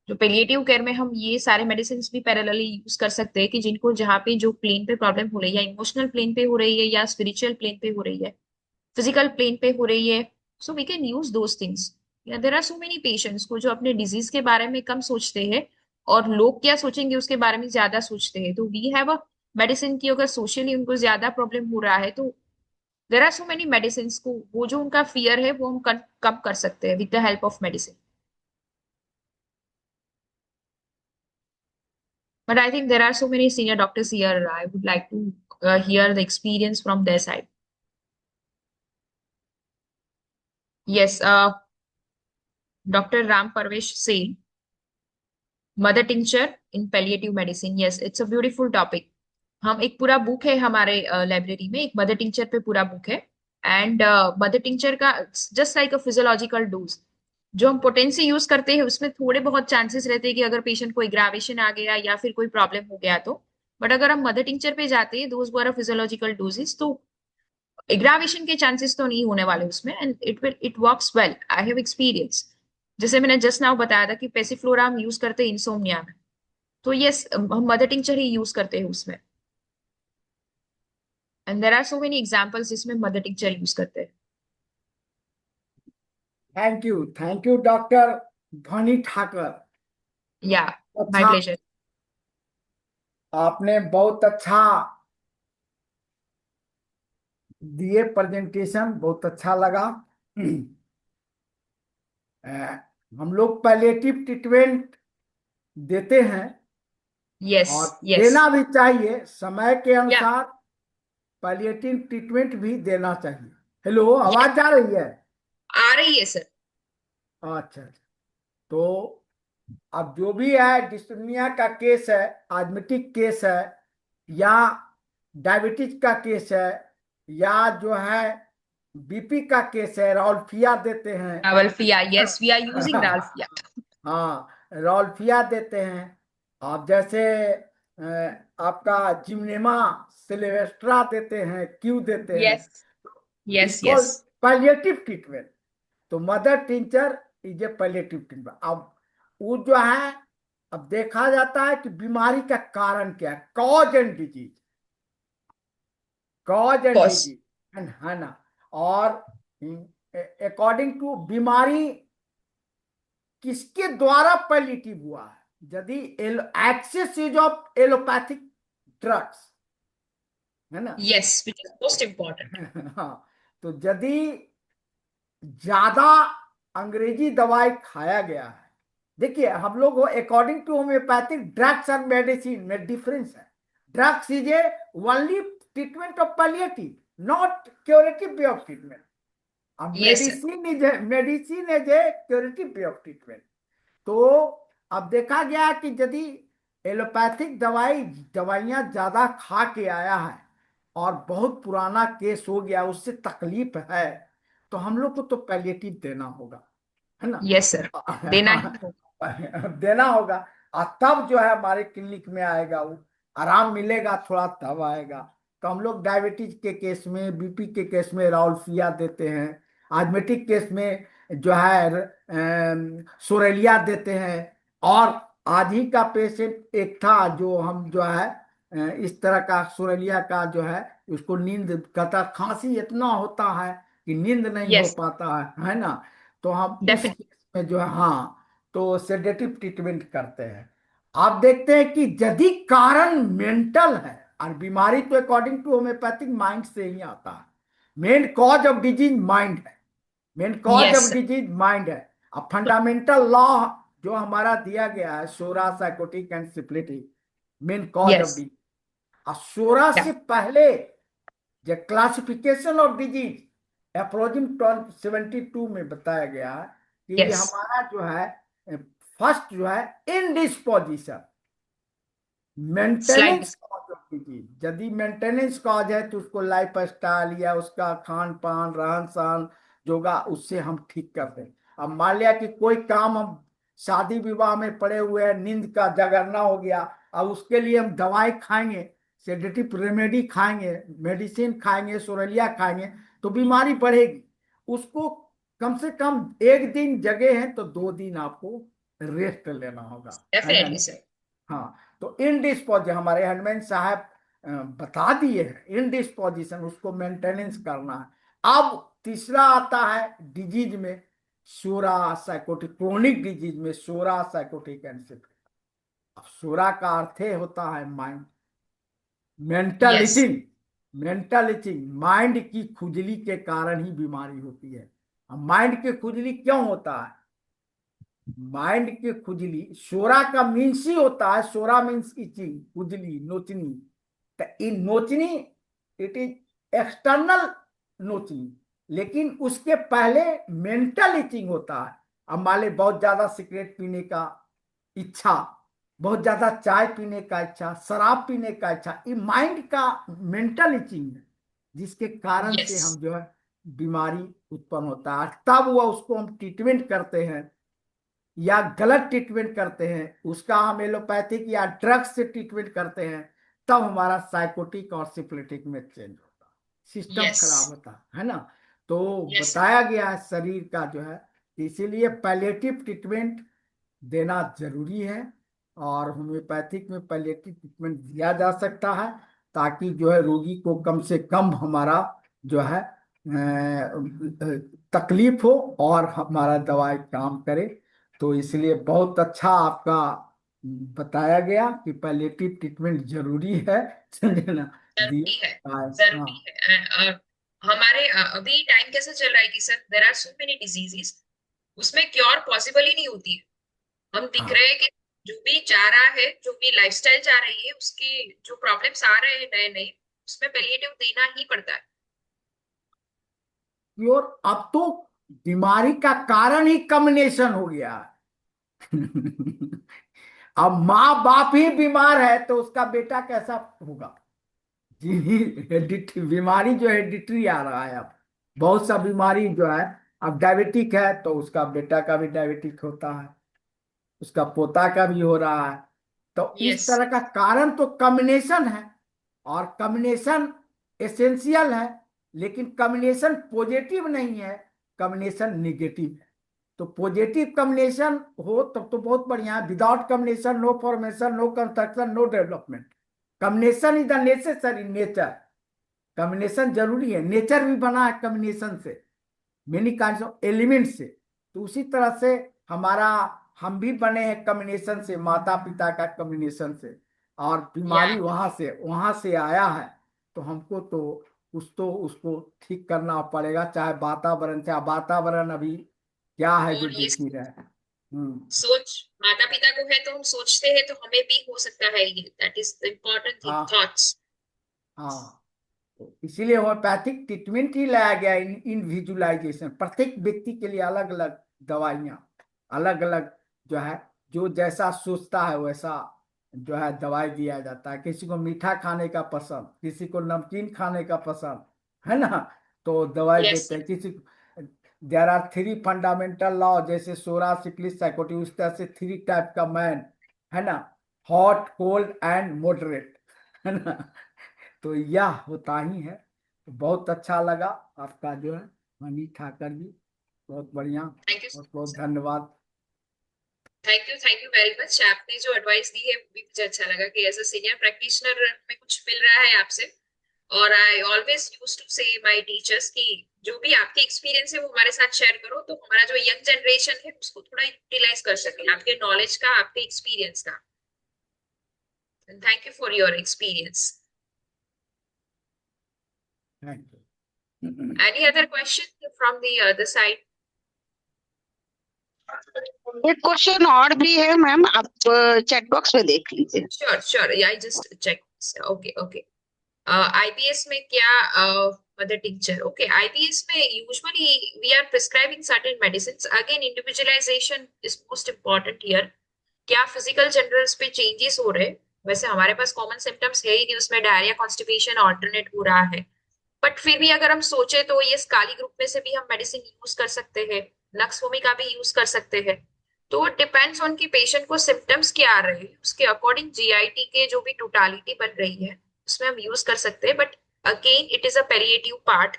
जो पेलिएटिव केयर में हम ये सारे मेडिसिन भी पैरेलली यूज कर सकते हैं, कि जिनको जहाँ पे जो प्लेन पे प्रॉब्लम हो रही है, इमोशनल प्लेन पे हो रही है या स्पिरिचुअल प्लेन पे हो रही है, फिजिकल प्लेन पे हो रही है, so we can use those things. There are so many patients को जो अपने डिजीज के बारे में कम सोचते हैं, और लोग क्या सोचेंगे उसके बारे में ज्यादा सोचते हैं, तो वी हैव अ मेडिसिन की अगर सोशली उनको ज्यादा प्रॉब्लम हो रहा है, तो there are so many medicine को वो जो उनका फियर है वो हम कम कर सकते हैं with the help of medicine. But I think there are so many senior doctors here. I would like to hear the experience from their side. Yes, Dr. Ram Parvesh Singh, Mother Tincture in Palliative Medicine. Yes, it's a beautiful topic. हम एक पूरा book है हमारे library में, एक mother tincture पे पूरा book है। एंड मदर टिंचर का just like a physiological dose, जो हम पोटेंसी यूज करते हैं उसमें थोड़े बहुत चांसेस रहते हैं कि अगर पेशेंट को एग्रावेशन आ गया या फिर कोई प्रॉब्लम हो गया तो, बट अगर हम मदर टिंचर पे जाते हैं दोज वर फिजियोलॉजिकल डोजेस, तो एग्रावेशन के चांसेस तो नहीं होने वाले उसमें, and it works well. I have experience. जैसे मैंने जस्ट नाउ बताया था कि पेसिफ्लोरा हम यूज करते हैं इंसोम्निया में, तो यस हम मदर टिंचर ही यूज करते हैं उसमें। And there are so many examples जिसमें मदर टिंचर यूज करते हैं। थैंक यू डॉक्टर ध्वनि ठाकर। या माय अच्छा, प्लेजर। आपने बहुत अच्छा दिए प्रेजेंटेशन, बहुत अच्छा लगा। अ, हम लोग पैलिएटिव ट्रीटमेंट देते हैं यस और यस देना भी चाहिए, समय के या अनुसार पैलिएटिव ट्रीटमेंट भी देना चाहिए। हेलो, आवाज जा रही है? आ रही है सर। अच्छा अच्छा। तो अब जो भी है, डिस्पनिया का केस है, आजमेटिक केस है, या डायबिटीज का केस है, या जो है बीपी का केस है, रॉल्फिया देते हैं। रावल्फिया, यस वी आर यूजिंग रावल्फिया। हाँ, रॉल्फिया देते हैं। आप जैसे आपका जिम्नेमा सिल्वेस्ट्रा देते हैं, क्यू देते हैं। यस यस इसको यस पैलिएटिव ट्रीटमेंट। तो mother tincture is a palliative treatment. अब वो जो है, अब देखा जाता है कि बीमारी का कारण क्या है, cause and disease, cause and cos disease, है ना। और अकॉर्डिंग टू बीमारी किसके द्वारा पैलिएटिव हुआ है, यदि excess use of allopathic drugs, है ना। Yes which is most important. हाँ, तो यदि ज्यादा अंग्रेजी दवाई खाया गया है, देखिए हम लोग according to homoeopathic drugs and medicine में डिफरेंस है। Drugs is a only treatment of palliative, not curative way of treatment. अब yes sir. Medicine is a curative way of treatment. तो अब देखा गया है कि यदि एलोपैथिक दवाइयां ज्यादा खा के आया है और बहुत पुराना केस हो गया, उससे तकलीफ है, तो हम लोग को तो पैलिएटिव देना होगा, है ना। यस सर, देना ही होगा। देना होगा। और तब जो है हमारे क्लिनिक में आएगा, वो आराम मिलेगा थोड़ा, तब आएगा। तो हम लोग डायबिटीज के केस में, बीपी के केस में राउल्फिया देते हैं। आजमेटिक केस में जो है सोरेलिया देते हैं। और आज ही का पेशेंट एक था जो हम जो है इस तरह का सोरेलिया का जो है उसको नींद कहता, खांसी इतना होता है कि नींद नहीं हो यस, पाता है ना। तो हम उस डेफिनेटली। केस में जो है, हाँ, तो सेडेटिव ट्रीटमेंट करते हैं। आप देखते हैं कि यदि कारण मेंटल है, और बीमारी तो अकॉर्डिंग टू होम्योपैथिक माइंड से ही आता है। Main cause of disease mind है, main cause yes of disease mind है। अब फंडामेंटल लॉ जो हमारा दिया गया है, psora, sycotic and syphilitic, main cause of yes, disease. और शोरा से पहले जो क्लासिफिकेशन ऑफ डिजीज अप्रोचिंग 1272 में बताया गया है कि ये यस, हमारा जो है फर्स्ट जो है indisposition, slide. Maintenance cause of disease. यदि मेंटेनेंस कॉज है तो उसको लाइफ स्टाइल या उसका खान पान, रहन सहन, योगा, उससे हम ठीक करते हैं। अब मान लिया कि कोई काम हम शादी विवाह में पड़े हुए हैं, नींद का जागरना हो गया, अब उसके लिए हम दवाई खाएंगे, सेडेटिव रेमेडी खाएंगे, मेडिसिन खाएंगे, सोरेलिया खाएंगे, तो बीमारी बढ़ेगी। उसको कम से कम एक दिन जगह है तो 2 दिन आपको रेस्ट लेना होगा, है ना। Definitely sir. हाँ, तो इनडिस्पोज हमारे हनुमान साहब बता दिए हैं, इनडिस्पोजिशन उसको मेंटेनेंस करना है। अब तीसरा आता है डिजीज में शोरा साइकोटिक, क्रोनिक डिजीज में शोरा साइकोटिक एंड। अब शोरा का अर्थ है होता है mind, mental yes, itching. Mental itching mind की खुजली के कारण ही बीमारी होती है। अब माइंड की खुजली क्यों होता है? माइंड की खुजली, शोरा का मीन्स ही होता है, शोरा मीन्स इचिंग, खुजली, नोचनी। तो इन नोचनी इट इज एक्सटर्नल नोचनी, लेकिन उसके पहले मेंटल इचिंग होता है। अब मान ली बहुत ज्यादा सिगरेट पीने का इच्छा, बहुत ज्यादा चाय पीने का इच्छा, शराब पीने का इच्छा, ये माइंड का मेंटल इचिंग है, जिसके कारण यस, से हम जो है बीमारी उत्पन्न होता है। तब वह उसको हम ट्रीटमेंट करते हैं या गलत ट्रीटमेंट करते हैं, उसका हम एलोपैथिक या ड्रग्स से ट्रीटमेंट करते हैं, तब हमारा साइकोटिक और सिफिलिटिक में चेंज होता है, सिस्टम यस, खराब होता है ना। तो यस सर। बताया गया है शरीर का जो है, इसीलिए पैलिएटिव ट्रीटमेंट देना जरूरी है। और होम्योपैथिक में पैलिएटिव ट्रीटमेंट दिया जा सकता है, ताकि जो है रोगी को कम से कम हमारा जो है तकलीफ हो और हमारा दवाई काम करे। तो इसलिए बहुत अच्छा आपका बताया गया कि पैलिएटिव ट्रीटमेंट जरूरी है। समझे ना। जरूरी है, हाँ, जरूरी है। हमारे अभी टाइम कैसा चल रहा है कि sir there are so many diseases, उसमें क्योर पॉसिबल ही नहीं होती है। हम दिख हाँ, रहे हैं कि जो भी जा रहा है, जो भी लाइफस्टाइल जा रही है, उसकी जो प्रॉब्लम्स आ रहे हैं नए नए, उसमें पैलिएटिव देना ही पड़ता है। प्योर। अब तो बीमारी का कारण ही कम्बिनेशन हो गया है। अब माँ बाप ही बीमार है तो उसका बेटा कैसा होगा? जी, बीमारी जो हेडिटरी आ रहा है अब, बहुत सा बीमारी जो है। अब डायबिटिक है तो उसका बेटा का भी डायबिटिक होता है, उसका पोता का भी हो रहा है। तो इस यस, तरह का कारण तो कम्बिनेशन है, और कम्बिनेशन एसेंशियल है, लेकिन कम्बिनेशन पॉजिटिव नहीं है, कम्बिनेशन निगेटिव है। तो पॉजिटिव कम्बिनेशन हो तब तो बहुत बढ़िया है। Without combination no formation, no construction, no development. Combination is the necessary nature. Combination जरूरी है, नेचर भी बना है कम्बिनेशन से, मेनी काइंड्स ऑफ एलिमेंट से। तो उसी तरह से हमारा, हम भी बने हैं कम्बिनेशन से, माता पिता का कम्बिनेशन से, और या बीमारी वहां से आया है। तो हमको तो कुछ तो उसको ठीक करना पड़ेगा, चाहे वातावरण, चाहे वातावरण अभी क्या है जो और ये देख ही रहे हैं। सोच माता पिता को है तो हम सोचते हैं तो हमें भी हो सकता है ये, that is the important thing, हाँ, थॉट्स। हाँ। तो इसीलिए होम्योपैथिक ट्रीटमेंट ही लाया गया, इन विजुलाइजेशन, प्रत्येक व्यक्ति के लिए अलग अलग दवाइयाँ, अलग अलग जो है, जो जैसा सोचता है वैसा जो है दवाई दिया जाता है। किसी को मीठा खाने का पसंद, किसी को नमकीन खाने का पसंद, है ना, तो दवाई यस, देते हैं। किसी देर आर 3 फंडामेंटल लॉ, जैसे सोरा, सिफिलिस, साइकोटिक, उस तरह से 3 टाइप का मैन, है ना, हॉट, कोल्ड एंड मॉडरेट, है ना। तो यह होता ही है। तो बहुत अच्छा लगा आपका जो है ध्वनि ठाकर जी, बहुत बढ़िया, थैंक यू, बहुत बहुत धन्यवाद। Thank you very much. आपने जो एडवाइस दी है वो भी मुझे अच्छा लगा कि एज अ सीनियर प्रैक्टिशनर में कुछ मिल रहा है आपसे। और आई ऑलवेज यूज टू से माय टीचर्स कि जो भी आपके एक्सपीरियंस है वो हमारे साथ शेयर करो, तो हमारा जो यंग जनरेशन है उसको थोड़ा यूटिलाइज कर सके आपके नॉलेज का, आपके एक्सपीरियंस का। Thank you for your experience. Thank you. Any other question from the other side? एक क्वेश्चन और भी है मैम, आप चैट बॉक्स में देख लीजिए। Sure, I just check. Okay. IBS में क्या मदर टीचर? ओके, IBS में usually we are prescribing certain medicines. Again individualization is most important here. क्या फिजिकल जनरल्स पे चेंजेस हो रहे? वैसे हमारे पास कॉमन सिम्टम्स है ही कि उसमें डायरिया, कॉन्स्टिपेशन ऑल्टरनेट हो रहा है, बट फिर भी अगर हम सोचे तो ये काली ग्रुप में से भी हम मेडिसिन यूज कर सकते हैं, नक्सवोमी का भी यूज कर सकते हैं। तो डिपेंड्स ऑन कि पेशेंट को सिम्टम्स क्या आ रहे हैं, उसके अकॉर्डिंग GIT के जो भी टोटालिटी बन रही है उसमें हम यूज कर सकते हैं। But again it is a palliative part,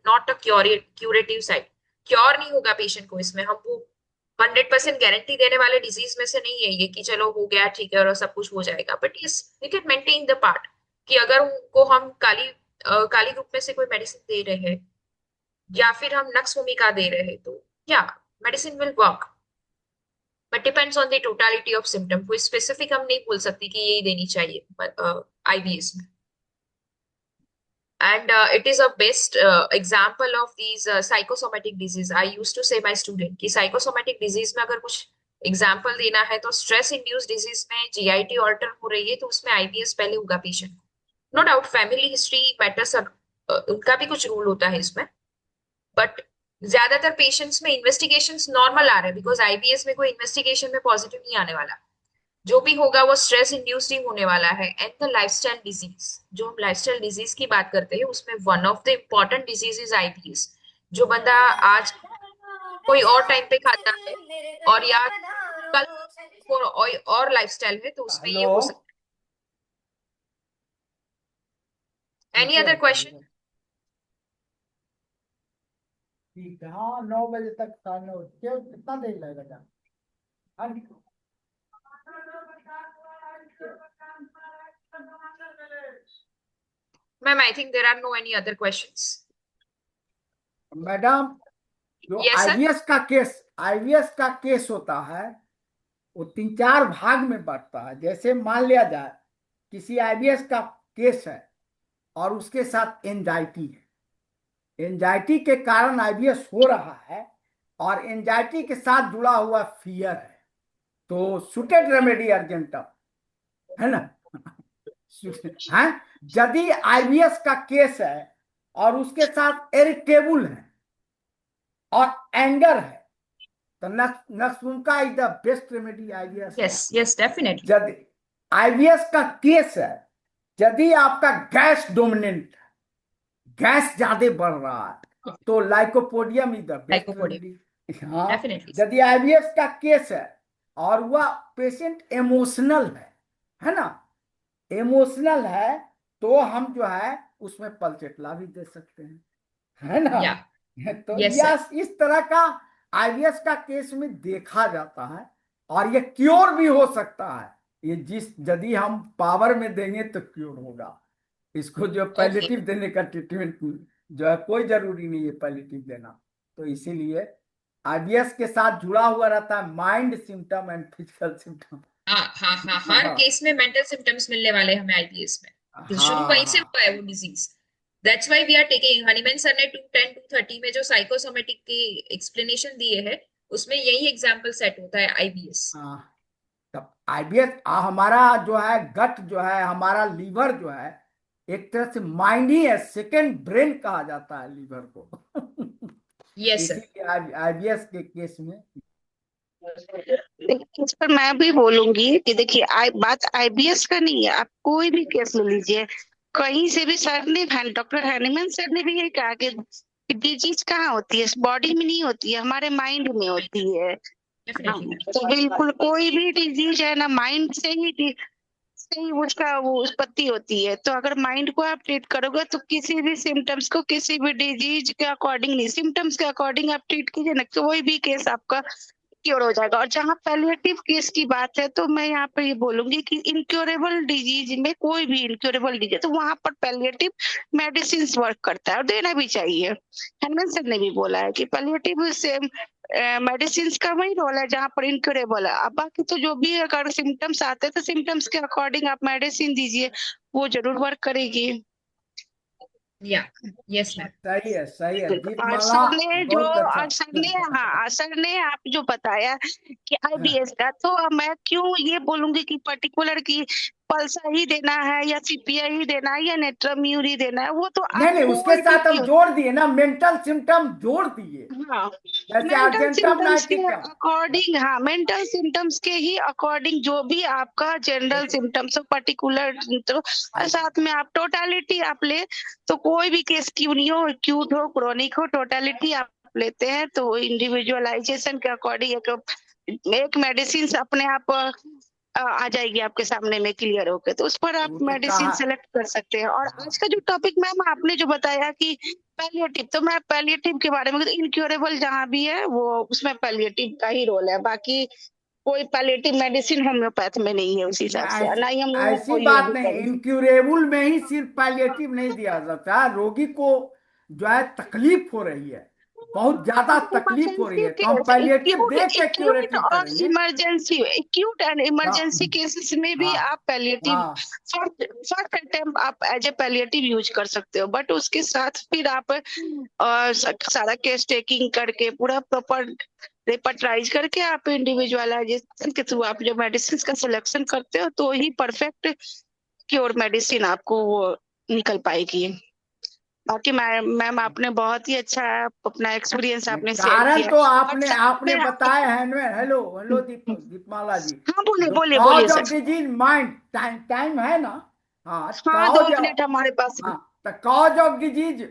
not a curative side. Cure नहीं होगा पेशेंट को इसमें, हम वो 100% गारंटी देने वाले डिजीज में से नहीं है ये कि चलो हो गया ठीक है और सब कुछ हो जाएगा। But yes, we can maintain the part कि अगर उनको हम काली ग्रुप में से कोई मेडिसिन दे रहे हैं या फिर हम नक्स भूमिका दे रहे हैं तो या medicine will work, but depends on the totality of symptom. कोई स्पेसिफिक हम नहीं बोल सकती कि यही देनी चाहिए IBS में। And it is a best example of these psychosomatic disease. I used to say my student कि psychosomatic disease में अगर कुछ एग्जाम्पल देना है तो स्ट्रेस इंड्यूस्ड डिजीज में GIT ऑल्टर हो रही है तो उसमें IBS पहले होगा patient. No doubt family history matters, उनका भी कुछ रोल होता है इसमें, बट ज्यादातर पेशेंट्स में इन्वेस्टिगेशंस नॉर्मल आ रहे हैं बिकॉज IBS में कोई इन्वेस्टिगेशन में पॉजिटिव नहीं आने वाला। जो भी होगा वो स्ट्रेस इंड्यूस्ड ही होने वाला है। एंड द लाइफस्टाइल डिजीज, जो हम लाइफस्टाइल डिजीज की बात करते हैं उसमें one of the important disease is IBS। जो बंदा आज कोई और टाइम पे खाता है और या कल और लाइफस्टाइल है तो उसमें ये हेलो, हो सकता है। Any other question? ठीक है, हाँ 9 बजे तक, 9:30 क्यों, कितना देर लगेगा? हाँ जी। Ma'am I think there are no any other questions. Madam, जो यस सर। आईवीएस का केस होता है वो 3-4 भाग में बढ़ता है। जैसे मान लिया जाए किसी आईवीएस का केस है और उसके साथ एंजाइटी है, एंजाइटी के कारण आईवीएस हो रहा है और एंजाइटी के साथ जुड़ा हुआ फियर है, तो सुटेड रेमेडी अर्जेंटम है ना। है, यदि आईवीएस का केस है और उसके साथ इरिटेबल है और एंगर है तो नक्सुनका is the best remedy IVS. Yes definitely. यदि आईवीएस का केस है, यदि आपका गैस डोमिनेंट, गैस ज्यादा बढ़ रहा है तो lycopodium is the best remedy. हाँ, यदि आईवीएस का केस है और वह पेशेंट इमोशनल है ना, इमोशनल है तो हम जो है उसमें पलचेटला भी दे सकते हैं, है ना। तो यस, इस तरह का आईवीएस का केस में देखा जाता है और ये क्योर भी हो सकता है। ये यदि हम पावर में देंगे तो क्योर होगा। इसको जो पैलेटिव देने का ट्रीटमेंट जो है कोई जरूरी नहीं है पैलेटिव देना। तो इसीलिए आईवीएस के साथ जुड़ा हुआ रहता है mind symptom and physical symptom. Her case में मेंटल सिम्टम्स मिलने वाले हमें IBS में। शुरू वहीं से हुआ है वो disease. That's why we are taking, Hahnemann sir ने 210-230 में जो साइकोसोमेटिक की एक्सप्लेनेशन दिए है उसमें यही एग्जांपल सेट होता है IBS। तब आईबीएस हमारा जो है गट जो है, हमारा लीवर जो है एक तरह से माइंड ही है, सेकेंड ब्रेन कहा जाता है लीवर को। Yes sir. आईबीएस के केस में इस पर मैं भी बोलूंगी कि देखिए बात आईबीएस का नहीं है, आप कोई भी केस ले लीजिए, कहीं से भी सर ने, डॉक्टर हैनीमैन सर ने भी ये कहा कि डिजीज कहाँ होती है, बॉडी में नहीं होती है, हमारे माइंड में होती है। तो बिल्कुल कोई भी डिजीज है ना माइंड से से ही उसका वो उत्पत्ति होती है। तो अगर माइंड को आप ट्रीट करोगे तो किसी भी सिम्टम्स को किसी भी डिजीज के अकॉर्डिंग नहीं, सिम्टम्स के अकॉर्डिंग आप ट्रीट कीजिए ना, कोई भी केस आपका क्योर हो जाएगा। और जहाँ पैलिएटिव केस की बात है तो मैं यहाँ पे ये बोलूंगी कि इनक्योरेबल डिजीज में, कोई भी इनक्योरेबल डिजीज, तो वहां पर पैलिएटिव मेडिसिन वर्क करता है और देना भी चाहिए। हेनमैन सर ने भी बोला है कि पैलिएटिव से मेडिसिन का वही रोल है जहाँ पर इनक्योरेबल है। अब बाकी तो जो भी अगर सिम्टम्स आते हैं तो सिम्टम्स के अकॉर्डिंग आप मेडिसिन दीजिए, वो जरूर वर्क करेगी। या यस मैम। सही है और दीपमाला, सर ने जो बहुत अच्छा। और सर ने हाँ सर ने आप जो बताया कि आईबीएस का, तो मैं क्यों ये बोलूंगी कि पर्टिकुलर की पल्सा ही देना है या सीपीआई ही देना है या नेट्राम्यूर ही देना है, वो तो आप नहीं उसके साथ हम जोड़ दिए ना, मेंटल सिम्टम जोड़ दिए, हाँ जैसे मेंटल अर्जेंटम सिम्टम्स के नाइटिकम। अकॉर्डिंग, हाँ मेंटल सिम्टम्स के ही अकॉर्डिंग जो भी आपका जनरल सिम्टम्स हो, पर्टिकुलर तो साथ में आप टोटालिटी आप ले, तो कोई भी केस क्यों नहीं हो, एक्यूट हो क्रोनिक हो, टोटालिटी आप लेते हैं तो इंडिविजुअलाइजेशन के अकॉर्डिंग एक मेडिसिन अपने आप आ जाएगी आपके सामने में क्लियर होके, तो उस पर आप वो तो मेडिसिन कहा, सेलेक्ट कर सकते हैं। और आज का जो टॉपिक मैम आपने जो बताया कि पैलिएटिव, तो मैं पैलिएटिव के बारे में, इनक्योरेबल जहाँ भी है वो उसमें पैलिएटिव का ही रोल है, बाकी कोई पैलिएटिव मेडिसिन होम्योपैथ में नहीं है उस हिसाब से, ना ही हम लोगों ऐसी को बात यूज नहीं, करें। इनक्यूरेबल में ही सिर्फ पैलिएटिव नहीं दिया जाता है। रोगी को जो है तकलीफ हो रही है, बहुत ज्यादा तकलीफ हो रही इमरजेंसी है, तो हम केस, पैलिएटिव एक्यूट दे के एक्यूट क्यूरेटिव और करेंगे। Emergency, acute and emergency cases में भी हाँ आप पैलिएटिव हाँ फर्स्ट अटेम्प्ट आप एज ए पैलिएटिव यूज कर सकते हो, बट उसके साथ फिर आप सारा केस टेकिंग करके पूरा प्रॉपर रेपर्टाइज करके आप इंडिविजुअलाइजेशन के थ्रू आप जो मेडिसिन का सिलेक्शन करते हो तो ही परफेक्ट क्योर मेडिसिन आपको वो निकल पाएगी। बाकी मैम आपने बहुत ही अच्छा अपना एक्सपीरियंस आपने शेयर कारण किया। तो और आपने साथ आपने में बताया है ना। हेलो हेलो दीपमाला जी, हाँ बोलिए जो बोलिए बोलिए cause of sir. Disease mind, time time है ना। हाँ हाँ कॉज 2 मिनट हमारे पास। हाँ the cause of disease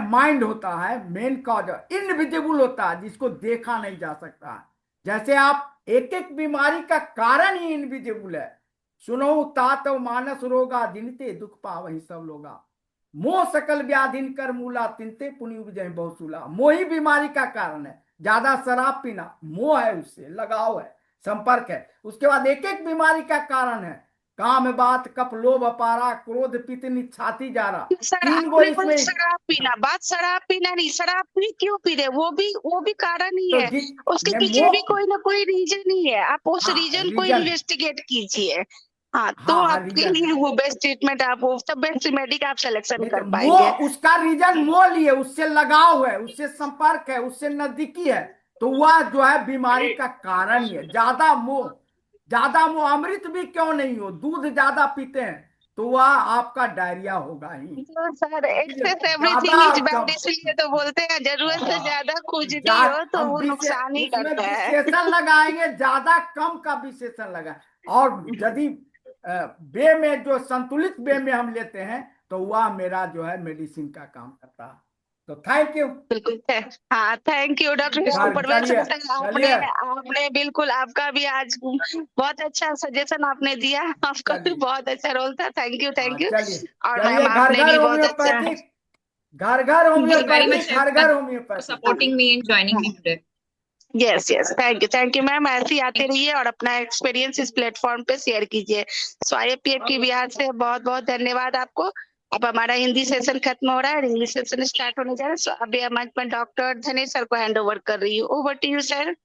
mind होता है, मेन कॉज इनविजिबल होता है, जिसको देखा नहीं जा सकता है। जैसे आप एक एक बीमारी का कारण ही इनविजिबल है। सुनो तात मानस रोगा जिनते दुख पावहि सब लोगा, मोह सकल व्याधिन कर मूला तिनते पुनि उपजहि बहुसूला। मोह ही बीमारी का कारण है। ज्यादा शराब पीना मोह है, उससे लगाव है, संपर्क है। उसके बाद एक एक बीमारी का कारण है, काम बात कप लोभ अपारा क्रोध पित्त छाती जा रहा, सर 3 गो आपने बोला इसमें। शराब पीना, बात शराब पीना नहीं, शराब भी क्यों पी रहे, वो भी कारण ही तो है, उसके ने पीछे भी मोह, कोई ना कोई रीजन ही है, आप उस हाँ रीजन को रीजन, इन्वेस्टिगेट कीजिए। हाँ तो हाँ हाँ आपके रीजन लिए वो बेस्ट ट्रीटमेंट, आप वो सब बेस्ट मेडिक आप सिलेक्शन नहीं, कर तो पाएंगे। मोह उसका रीजन मोह लिए, उससे लगाव है, उससे संपर्क है, उससे नजदीकी है, तो वह जो है बीमारी का कारण ही है। ज्यादा मोह, ज्यादा मोह, अमृत भी क्यों नहीं हो, दूध ज्यादा पीते हैं तो वह आपका डायरिया होगा ही। तो सर इसलिए एक्सेस ज्यादा एवरीथिंग इज और बैड, कम, इसलिए तो बोलते हैं जरूरत से हाँ, ज्यादा जा खुजली हो तो हम वो नुकसान ही उसमें करता है। विशेषण लगाएंगे, ज्यादा कम का विशेषण लगाए। और यदि वे में जो संतुलित वे में हम लेते हैं तो वह मेरा जो है मेडिसिन का काम करता है। तो थैंक यू। बिल्कुल हाँ थैंक यू डॉक्टर चलिए सुपरवाइजर, आपने चलिए आपने बिल्कुल, आपका भी आज बहुत अच्छा सजेशन आपने दिया, आपका भी चलिए बहुत अच्छा रोल था, थैंक यू हाँ थैंक यू। चलिए और चलिए, मैम घर आपने घर भी बहुत अच्छा। होम्योपैथिक, घर घर Thank you very much homeopathic, घर घर everyone for homeopathic. supporting me and joining me today. Yes yes thank you ma'am, ऐसे ही आते रहिए और अपना एक्सपीरियंस इस प्लेटफॉर्म पे शेयर कीजिए। सो आईएपीएफ की बिहार से बहुत बहुत धन्यवाद आपको। अब हमारा हिंदी सेशन खत्म हो रहा है, इंग्लिश सेशन स्टार्ट होने जा रहा है। सो अभी मैं डॉक्टर धनेश सर को हैंड ओवर कर रही हूँ। Over to you sir.